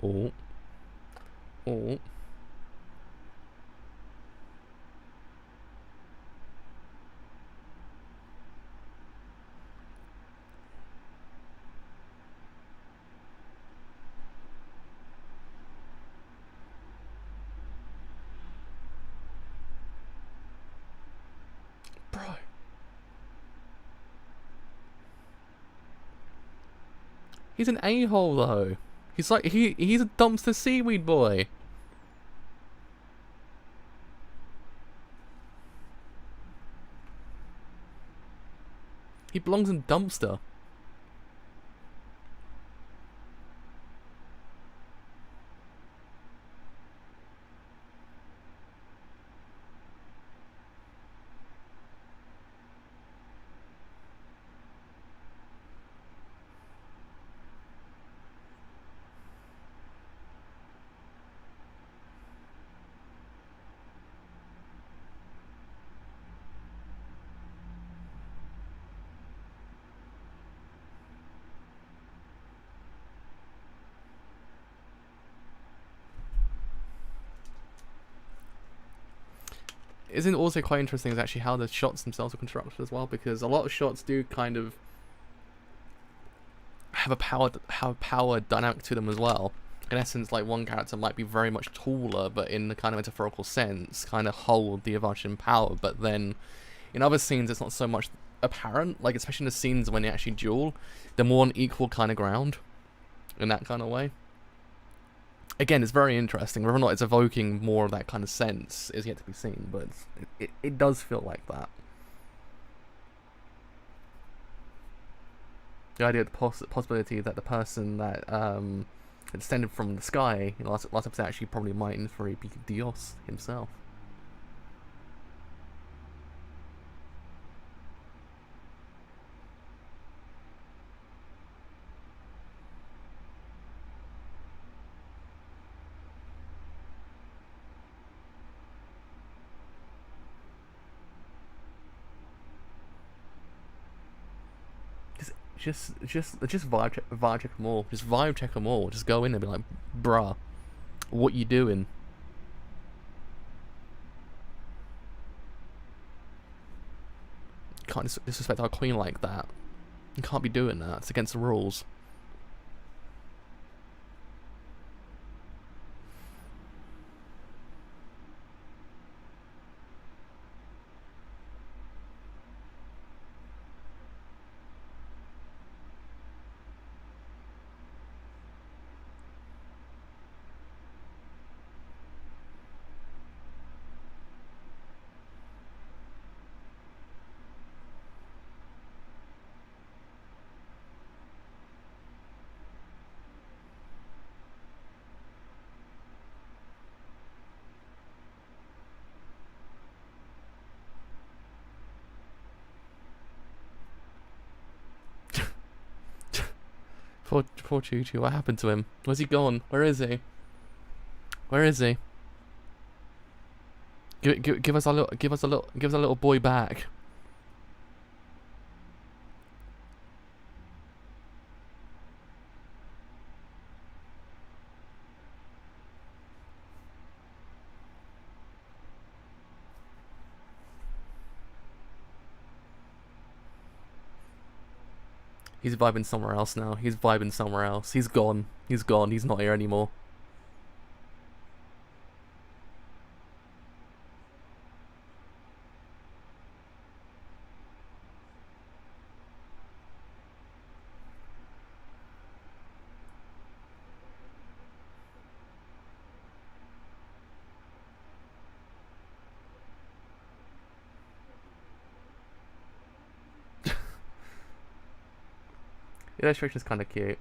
Oh. Oh. He's an a-hole though. He's like he's a dumpster seaweed boy. He belongs in dumpster. Isn't also quite interesting is actually how the shots themselves are constructed as well, because a lot of shots do kind of have a power dynamic to them as well. In essence, like one character might be very much taller, but in the kind of metaphorical sense, kind of hold the advantage in power. But then, in other scenes, it's not so much apparent. Like especially in the scenes when they actually duel, they're more on equal kind of ground, in that kind of way. Again, it's very interesting. Whether or not it's evoking more of that kind of sense is yet to be seen, but it does feel like that. The idea of the possibility that the person that descended from the sky in last episode actually probably might in theory be Dios himself. Just vibe check them all. Just vibe check them all. Just go in and be like, bruh, what you doing? You can't disrespect our queen like that. You can't be doing that. It's against the rules. Poor Choo Choo, what happened to him? Where's he gone? Where is he? Where is he? Give us a little boy back. He's vibing somewhere else now. He's vibing somewhere else. He's gone. He's gone. He's not here anymore. The illustration is kind of cute.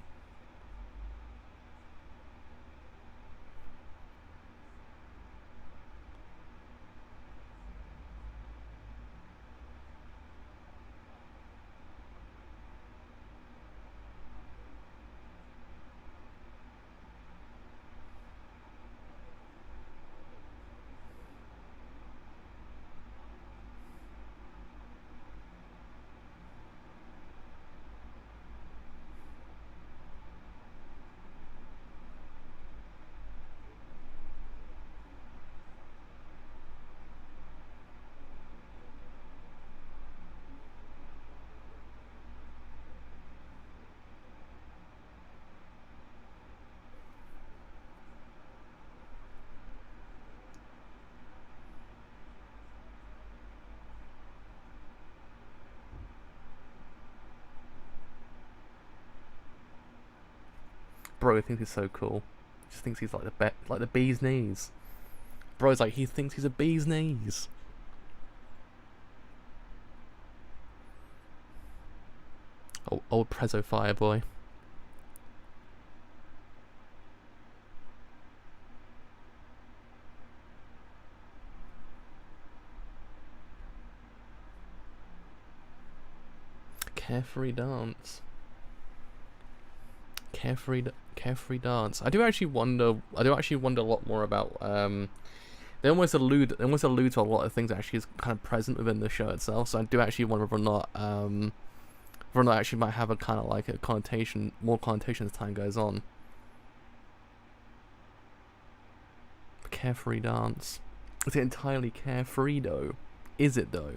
bro thinks he's so cool. Just thinks he's like the bee's knees. Bro's like, he thinks he's a bee's knees. Oh, old Prezzo Fireboy. Carefree dance. Carefree dance. I do actually wonder a lot more about they almost allude to a lot of things that actually is kind of present within the show itself. So I do actually wonder whether or not actually might have a kind of like a connotation, more connotation as time goes on. Carefree dance. Is it entirely carefree though? Is it though?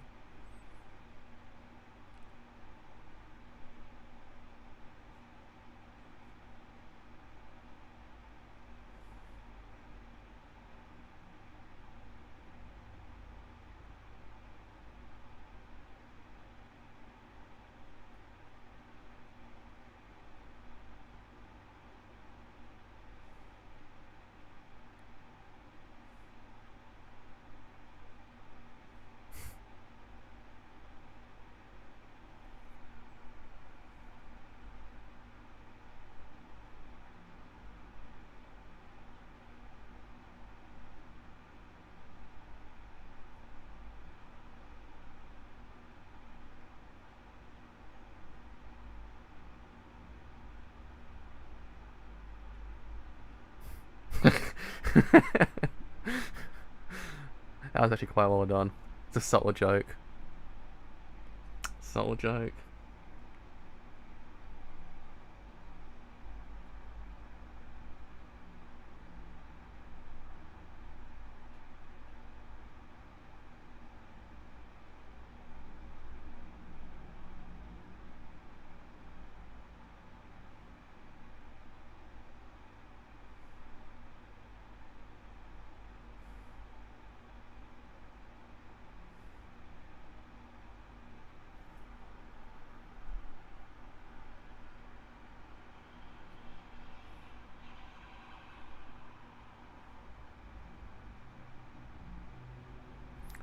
That was actually quite well done. It's a subtle joke. Subtle joke.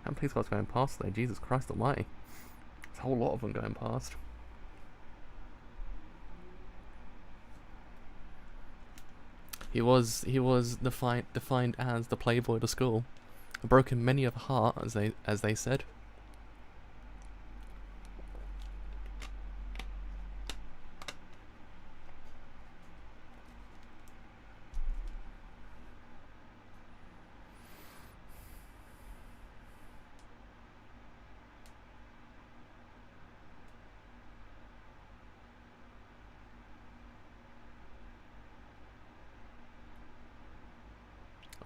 And police cars going past today. Jesus Christ almighty. There's a whole lot of them going past. He was defined as the playboy to school. Broken many a heart, as they said.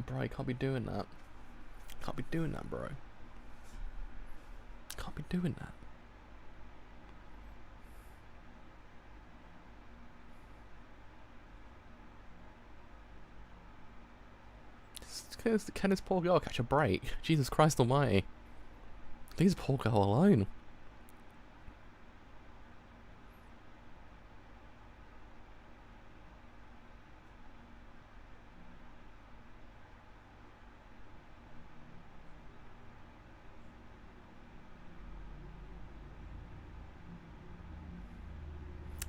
Bro, you can't be doing that. Can't be doing that, bro. Can't be doing that. Can this poor girl catch a break? Jesus Christ almighty. Leave this poor girl alone.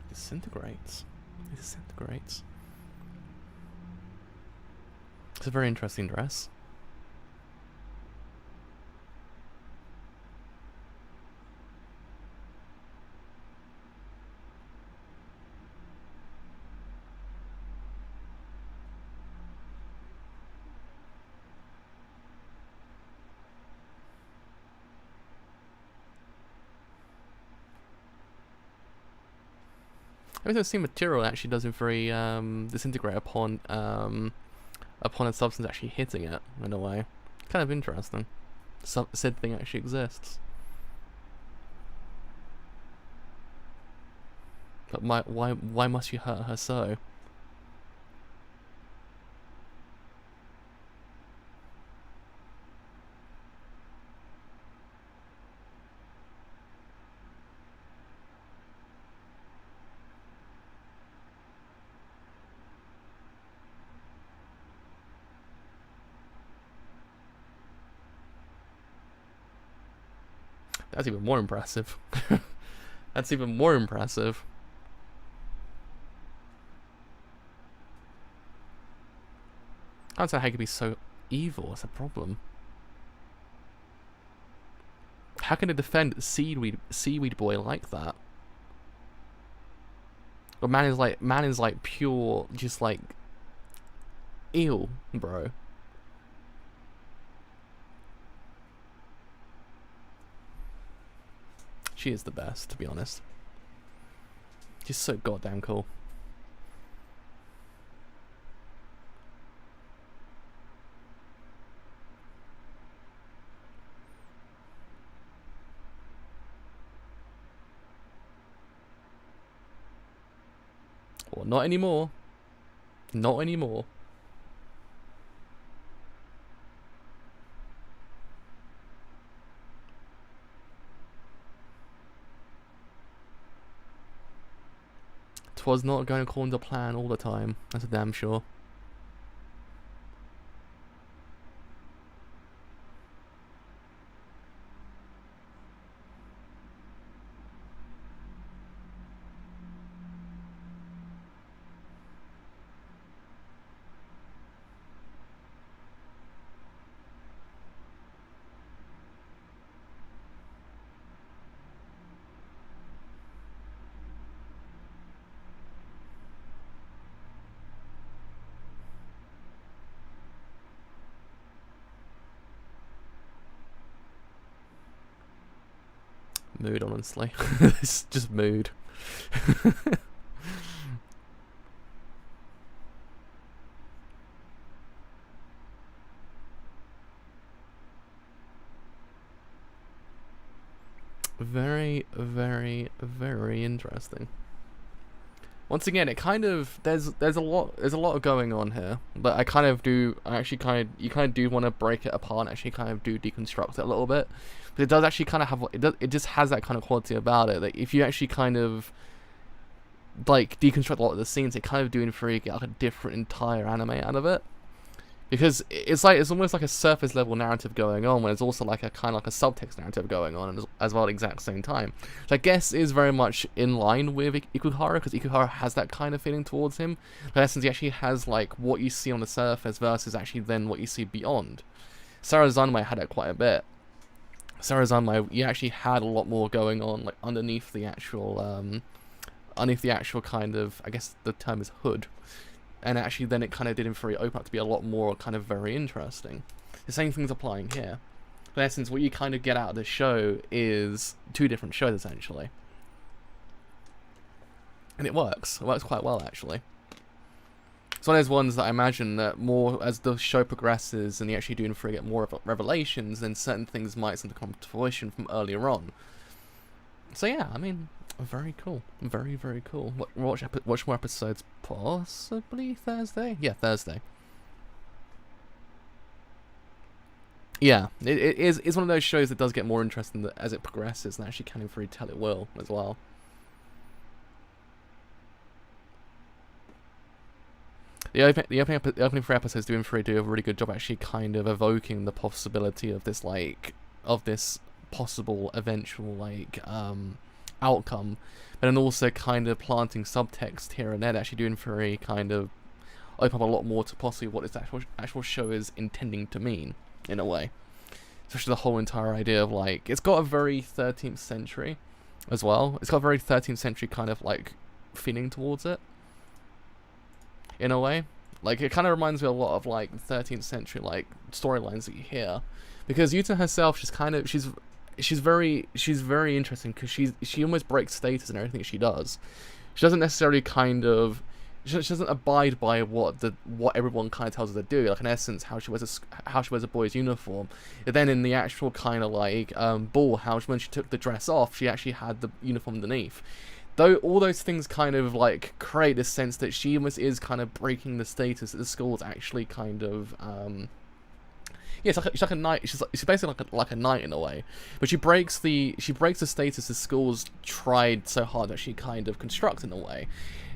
Disintegrates. It disintegrates. It's a very interesting dress. I don't see material actually doesn't very disintegrate upon a substance actually hitting it in a way. Kind of interesting. Said thing actually exists. But why must you hurt her so? That's even more impressive. That's even more impressive. I don't know how he could be so evil. That's a problem. How can they defend seaweed boy like that? But man is like pure, just like, ew, bro. She is the best, to be honest. She's so goddamn cool. Well, not anymore. Not anymore. Twas not going according to plan all the time. That's a damn sure. Mood, honestly. It's just mood. Very, very, very interesting. Once again, it kind of there's a lot going on here, but you kind of do want to break it apart and actually kind of do deconstruct it a little bit. But it does actually kind of have it just has that kind of quality about it that if you actually kind of like deconstruct a lot of the scenes, it kind of do in theory get like a different entire anime out of it. Because it's almost like a surface level narrative going on, when it's also like a kind of like a subtext narrative going on as well at the exact same time. Which I guess is very much in line with Ikuhara, because Ikuhara has that kind of feeling towards him. But in essence, he actually has like what you see on the surface versus actually then what you see beyond. Sarazanmai had that quite a bit. Sarazanmai, you actually had a lot more going on like underneath the actual kind of, I guess the term is hood. And actually then it kind of did in theory open up to be a lot more kind of very interesting. The same thing's applying here. In essence, what you kind of get out of this show is two different shows, essentially. And it works. It works quite well, actually. It's one of those ones that I imagine that more as the show progresses and you actually do in theory get more revelations, then certain things might start to come to fruition from earlier on. So yeah, I mean, very cool. Very, very cool. Watch more episodes, possibly Thursday? Yeah, Thursday. Yeah, it's one of those shows that does get more interesting as it progresses, and actually can in theory tell it will as well. The opening 3 episodes do in theory do a really good job actually kind of evoking the possibility of this possible eventual outcome, but then also kind of planting subtext here and there that actually do in theory kind of open up a lot more to possibly what this actual show is intending to mean, in a way. Especially the whole entire idea of it's got a very 13th century as well. It's got a very 13th century kind of feeling towards it, in a way. It kind of reminds me a lot of 13th century storylines that you hear, because Utena herself, she's very interesting, because she almost breaks status in everything she does. She doesn't necessarily she doesn't abide by what everyone kind of tells her to do. In essence, how she wears a boy's uniform. And then in the actual kind of ball, when she took the dress off, she actually had the uniform underneath. Though all those things kind of create this sense that she almost is kind of breaking the status that the school's actually kind of yeah, she's like a knight. She's basically like a knight in a way, but she breaks the status the school's tried so hard that she kind of constructs in a way.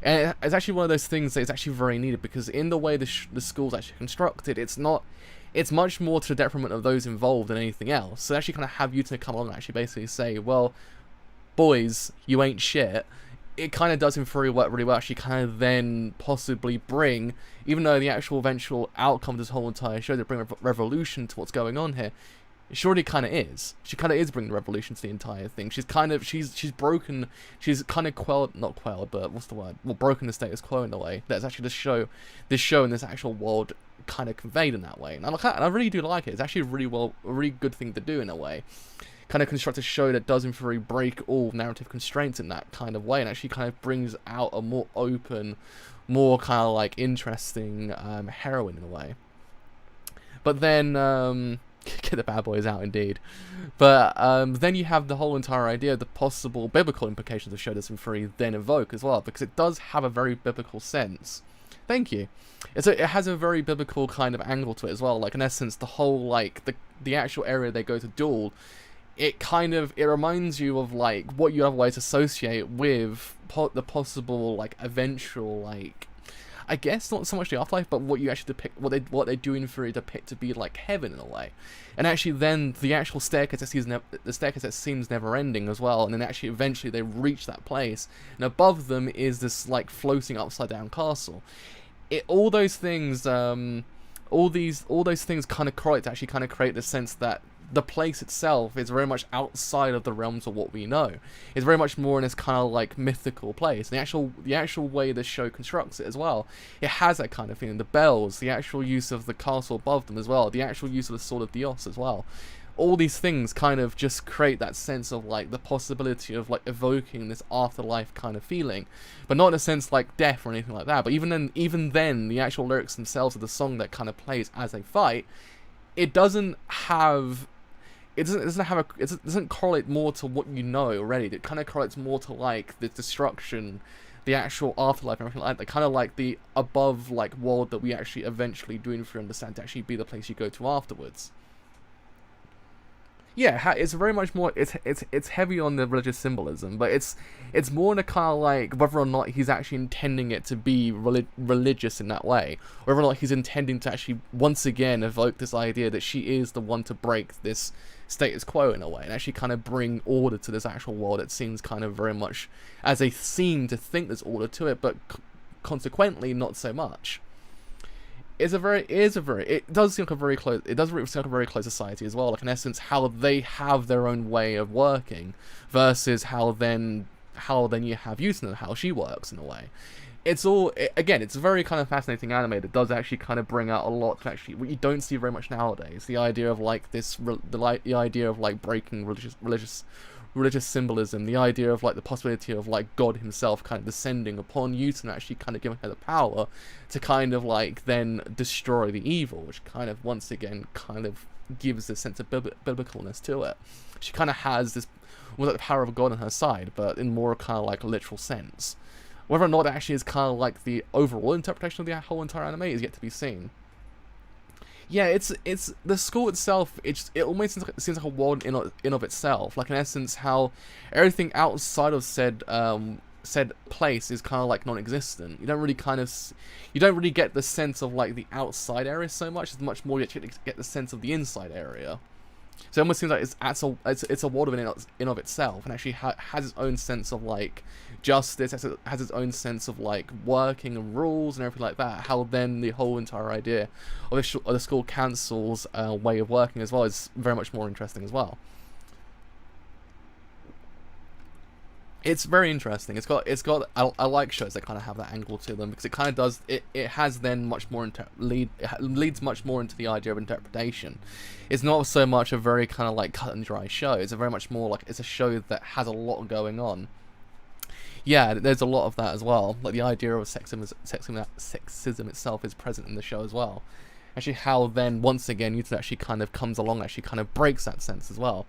And it's actually one of those things that is actually very needed, because in the way the school's actually constructed, it's not it's much more to the detriment of those involved than anything else. So actually kind of have Utena come along and actually basically say, well, boys, you ain't shit. It kind of does him really well. Actually kind of then possibly bring, even though the actual eventual outcome of this whole entire show to bring a revolution to what's going on here, she already kind of is. She kind of is bringing the revolution to the entire thing. She's kind of, she's broken, she's kind of not quelled, but what's the word? Well, broken the status quo in a way. That's actually this show and this actual world kind of conveyed in that way. And I really do like it. It's actually a really good thing to do in a way. Kind of construct a show that does in theory break all narrative constraints in that kind of way, and actually kind of brings out a more open, more kind of like interesting heroine in a way. But then get the bad boys out indeed. But then you have the whole entire idea of the possible biblical implications of show does in theory then evoke as well, because it does have a very biblical sense. Thank you. It has a very biblical kind of angle to it as well. Like in essence, the whole like the actual area they go to duel, it reminds you of like what you otherwise associate with the possible like eventual like, I guess not so much the afterlife, but what you actually depict, what they do in theory depict to be like heaven in a way. And actually then the actual staircase that seems never ending as well, and then actually eventually they reach that place, and above them is this like floating upside down castle. All those things kind of correlate to actually kind of create the sense that the place itself is very much outside of the realms of what we know. It's very much more in this kind of like mythical place. The actual way the show constructs it as well, it has that kind of feeling. The bells, the actual use of the castle above them as well, the actual use of the Sword of Dios as well. All these things kind of just create that sense of like the possibility of like evoking this afterlife kind of feeling, but not in a sense like death or anything like that. But even then, the actual lyrics themselves of the song that kind of plays as they fight, it doesn't correlate more to what you know already. It kind of correlates more to like the destruction, the actual afterlife and everything like that. Kind of like the above like world that we actually eventually do understand to actually be the place you go to afterwards. Yeah, it's very much more. It's heavy on the religious symbolism, but it's more in a kind of like whether or not he's actually intending it to be religious in that way, or whether or not he's intending to actually once again evoke this idea that she is the one to break this status quo in a way, and actually kind of bring order to this actual world. It seems kind of very much as they seem to think there's order to it, but consequently not so much. It does seem like a very close society as well. Like in essence, how they have their own way of working versus how then you have Utena, how she works in a way. It's a very kind of fascinating anime that does actually kind of bring out a lot to actually what you don't see very much nowadays. The idea of like the idea of like breaking religious symbolism, the idea of like the possibility of like God himself kind of descending upon Utena, actually kind of giving her the power to kind of like then destroy the evil, which kind of once again kind of gives a sense of biblicalness to it. She kind of has this the power of God on her side, but in more kind of like a literal sense. Whether or not it actually is kind of like the overall interpretation of the whole entire anime is yet to be seen. Yeah, it's the school itself. It almost seems like a world in of itself. Like in essence, how everything outside of said place is kind of like non-existent. You don't really get the sense of like the outside area so much. As much more you actually get the sense of the inside area. So it almost seems like it's a world in of itself, and actually has its own sense of like justice, has its own sense of like working and rules and everything like that. How then the whole entire idea of the school council's way of working as well is very much more interesting as well. It's very interesting. I like shows that kind of have that angle to them, because it kind of does. It has then much more leads much more into the idea of interpretation. It's not so much a very kind of like cut and dry show. It's a very much more like it's a show that has a lot going on. Yeah, there's a lot of that as well. Like the idea of sexism itself is present in the show as well. Actually, how then once again Utena actually kind of comes along, actually kind of breaks that sense as well.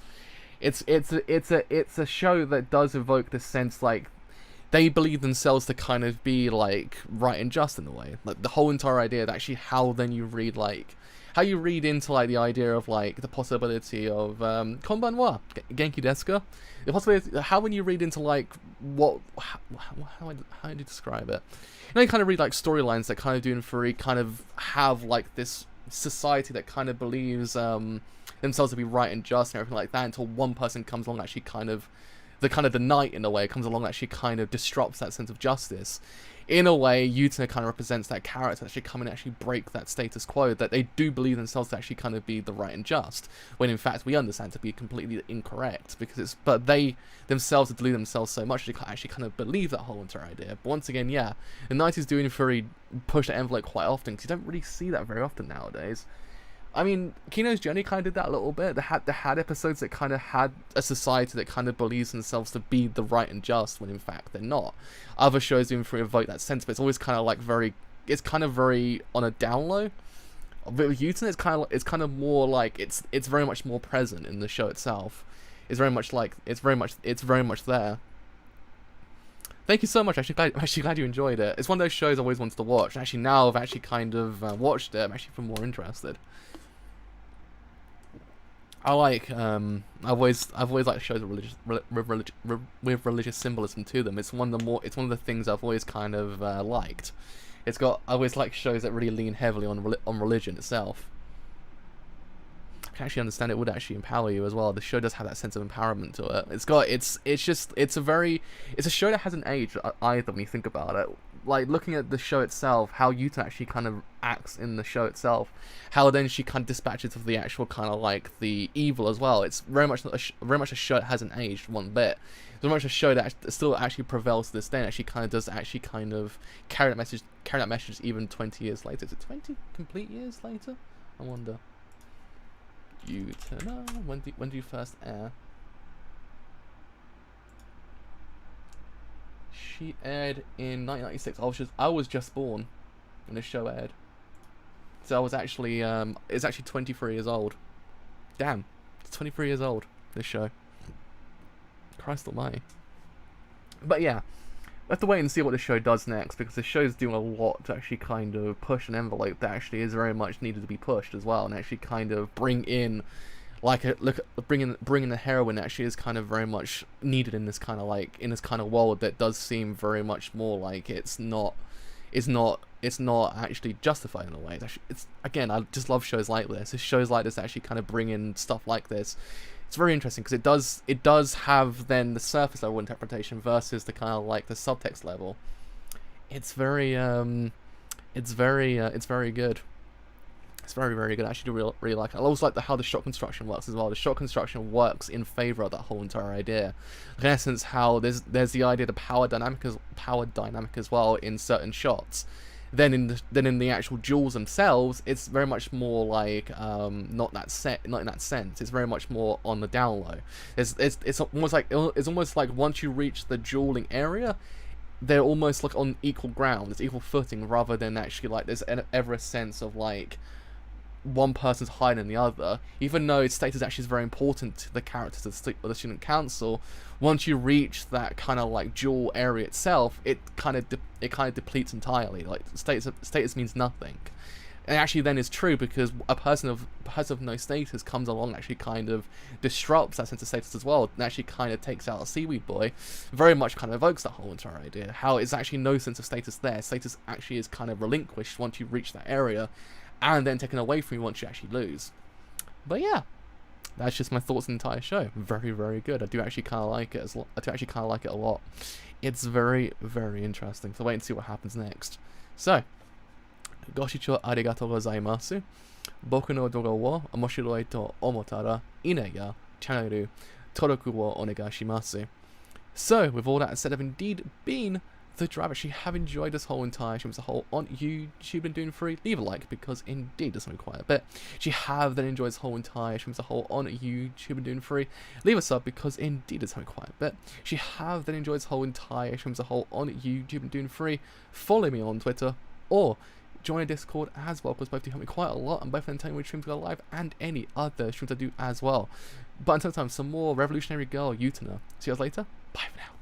It's a show that does evoke this sense like they believe themselves to kind of be like right and just in a way. Like the whole entire idea that actually how then you read like how you read into like the idea of like the possibility of konbanwa, genki desu ka? The possibility how when you read into like how do you describe it? You know, you kind of read like storylines that kind of do in theory kind of have like this society that kind of believes themselves to be right and just and everything like that, until one person comes along, actually kind of the knight in a way comes along, that actually kind of disrupts that sense of justice. In a way, Utena kind of represents that character that actually come and actually break that status quo, that they do believe themselves to actually kind of be the right and just, when in fact we understand to be completely incorrect, because but they themselves delude themselves so much they actually kind of believe that whole entire idea. But once again, yeah, the knight is doing very push the envelope quite often, because you don't really see that very often nowadays. I mean, Kino's Journey kind of did that a little bit. They had episodes that kind of had a society that kind of believes themselves to be the right and just, when in fact they're not. Other shows do evoke that sense, but it's always kind of like it's kind of very on a down low. But with Utena, it's kind of more like it's very much more present in the show itself. It's very much there. Thank you so much. I'm actually glad you enjoyed it. It's one of those shows I always wanted to watch. And actually, now I've actually kind of watched it, I'm actually feel more interested. I've always liked shows with religious symbolism to them. It's one of the things I've always kind of liked. I always like shows that really lean heavily on religion itself. I can actually understand it would actually empower you as well. The show does have that sense of empowerment to it. It's a show that hasn't aged either when you think about it. Like, looking at the show itself, how Utena actually kind of acts in the show itself, how then she kind of dispatches with the actual kind of like the evil as well. It's very much a show that hasn't aged one bit. It's very much a show that still actually prevails to this day, and actually kind of carry that message even 20 years later. Is it 20 complete years later? I wonder. Utena, when do you first air? She aired in 1996. I was just born when the show aired, so I was actually it's actually 23 years old. Damn, it's 23 years old, this show. Christ almighty. But yeah, we have to wait and see what the show does next, because the show's doing a lot to actually kind of push an envelope that actually is very much needed to be pushed as well, and actually kind of bring in bringing the heroine actually is kind of very much needed in this kind of world that does seem very much more like it's not actually justified in a way. Again, I just love shows like this. It's shows like this that actually kind of bring in stuff like this. It's very interesting because it does have then the surface level interpretation versus the kind of like the subtext level. It's very good. It's very, very good. I actually do really like it. I also like how the shot construction works as well. The shot construction works in favour of that whole entire idea. In essence, how there's the idea of power dynamic as well in certain shots. Then in the actual jewels themselves, it's very much more like not in that sense. It's very much more on the down low. It's almost like once you reach the jeweling area, they're almost like on equal ground. It's equal footing, rather than actually like there's ever a sense of like one person's higher than the other. Even though its status actually is very important to the characters of the student council, once you reach that kind of like jewel area itself, it kind of depletes entirely. Like status means nothing. And actually then is true, because a person of no status comes along and actually kind of disrupts that sense of status as well, and actually kind of takes out a seaweed boy. Very much kind of evokes that whole entire idea, how it's actually no sense of status there. Status actually is kind of relinquished once you reach that area, and then taken away from you once you actually lose. But yeah, that's just my thoughts on the entire show. Very, very good. I do actually kind of like it. A lot. It's very, very interesting. So wait and see what happens next. So, ご視聴ありがとうございます。僕の動画を面白いと思ったら、いいねやチャンネル登録をお願いします。So, with all that said, I've indeed been the driver. If you have enjoyed this whole entire stream as a whole on YouTube and doing free, leave a like, because indeed there's something quite a bit. If you have then enjoyed this whole entire stream as a whole on YouTube and doing free, leave a sub, because indeed there's something quite a bit. If you have then enjoyed this whole entire stream as a whole on YouTube and doing free, follow me on Twitter, or join a Discord as well, because both do help me quite a lot, and both entertain which streams go live and any other streams I do as well. But until time, some more Revolutionary Girl Utena. See you guys later. Bye for now.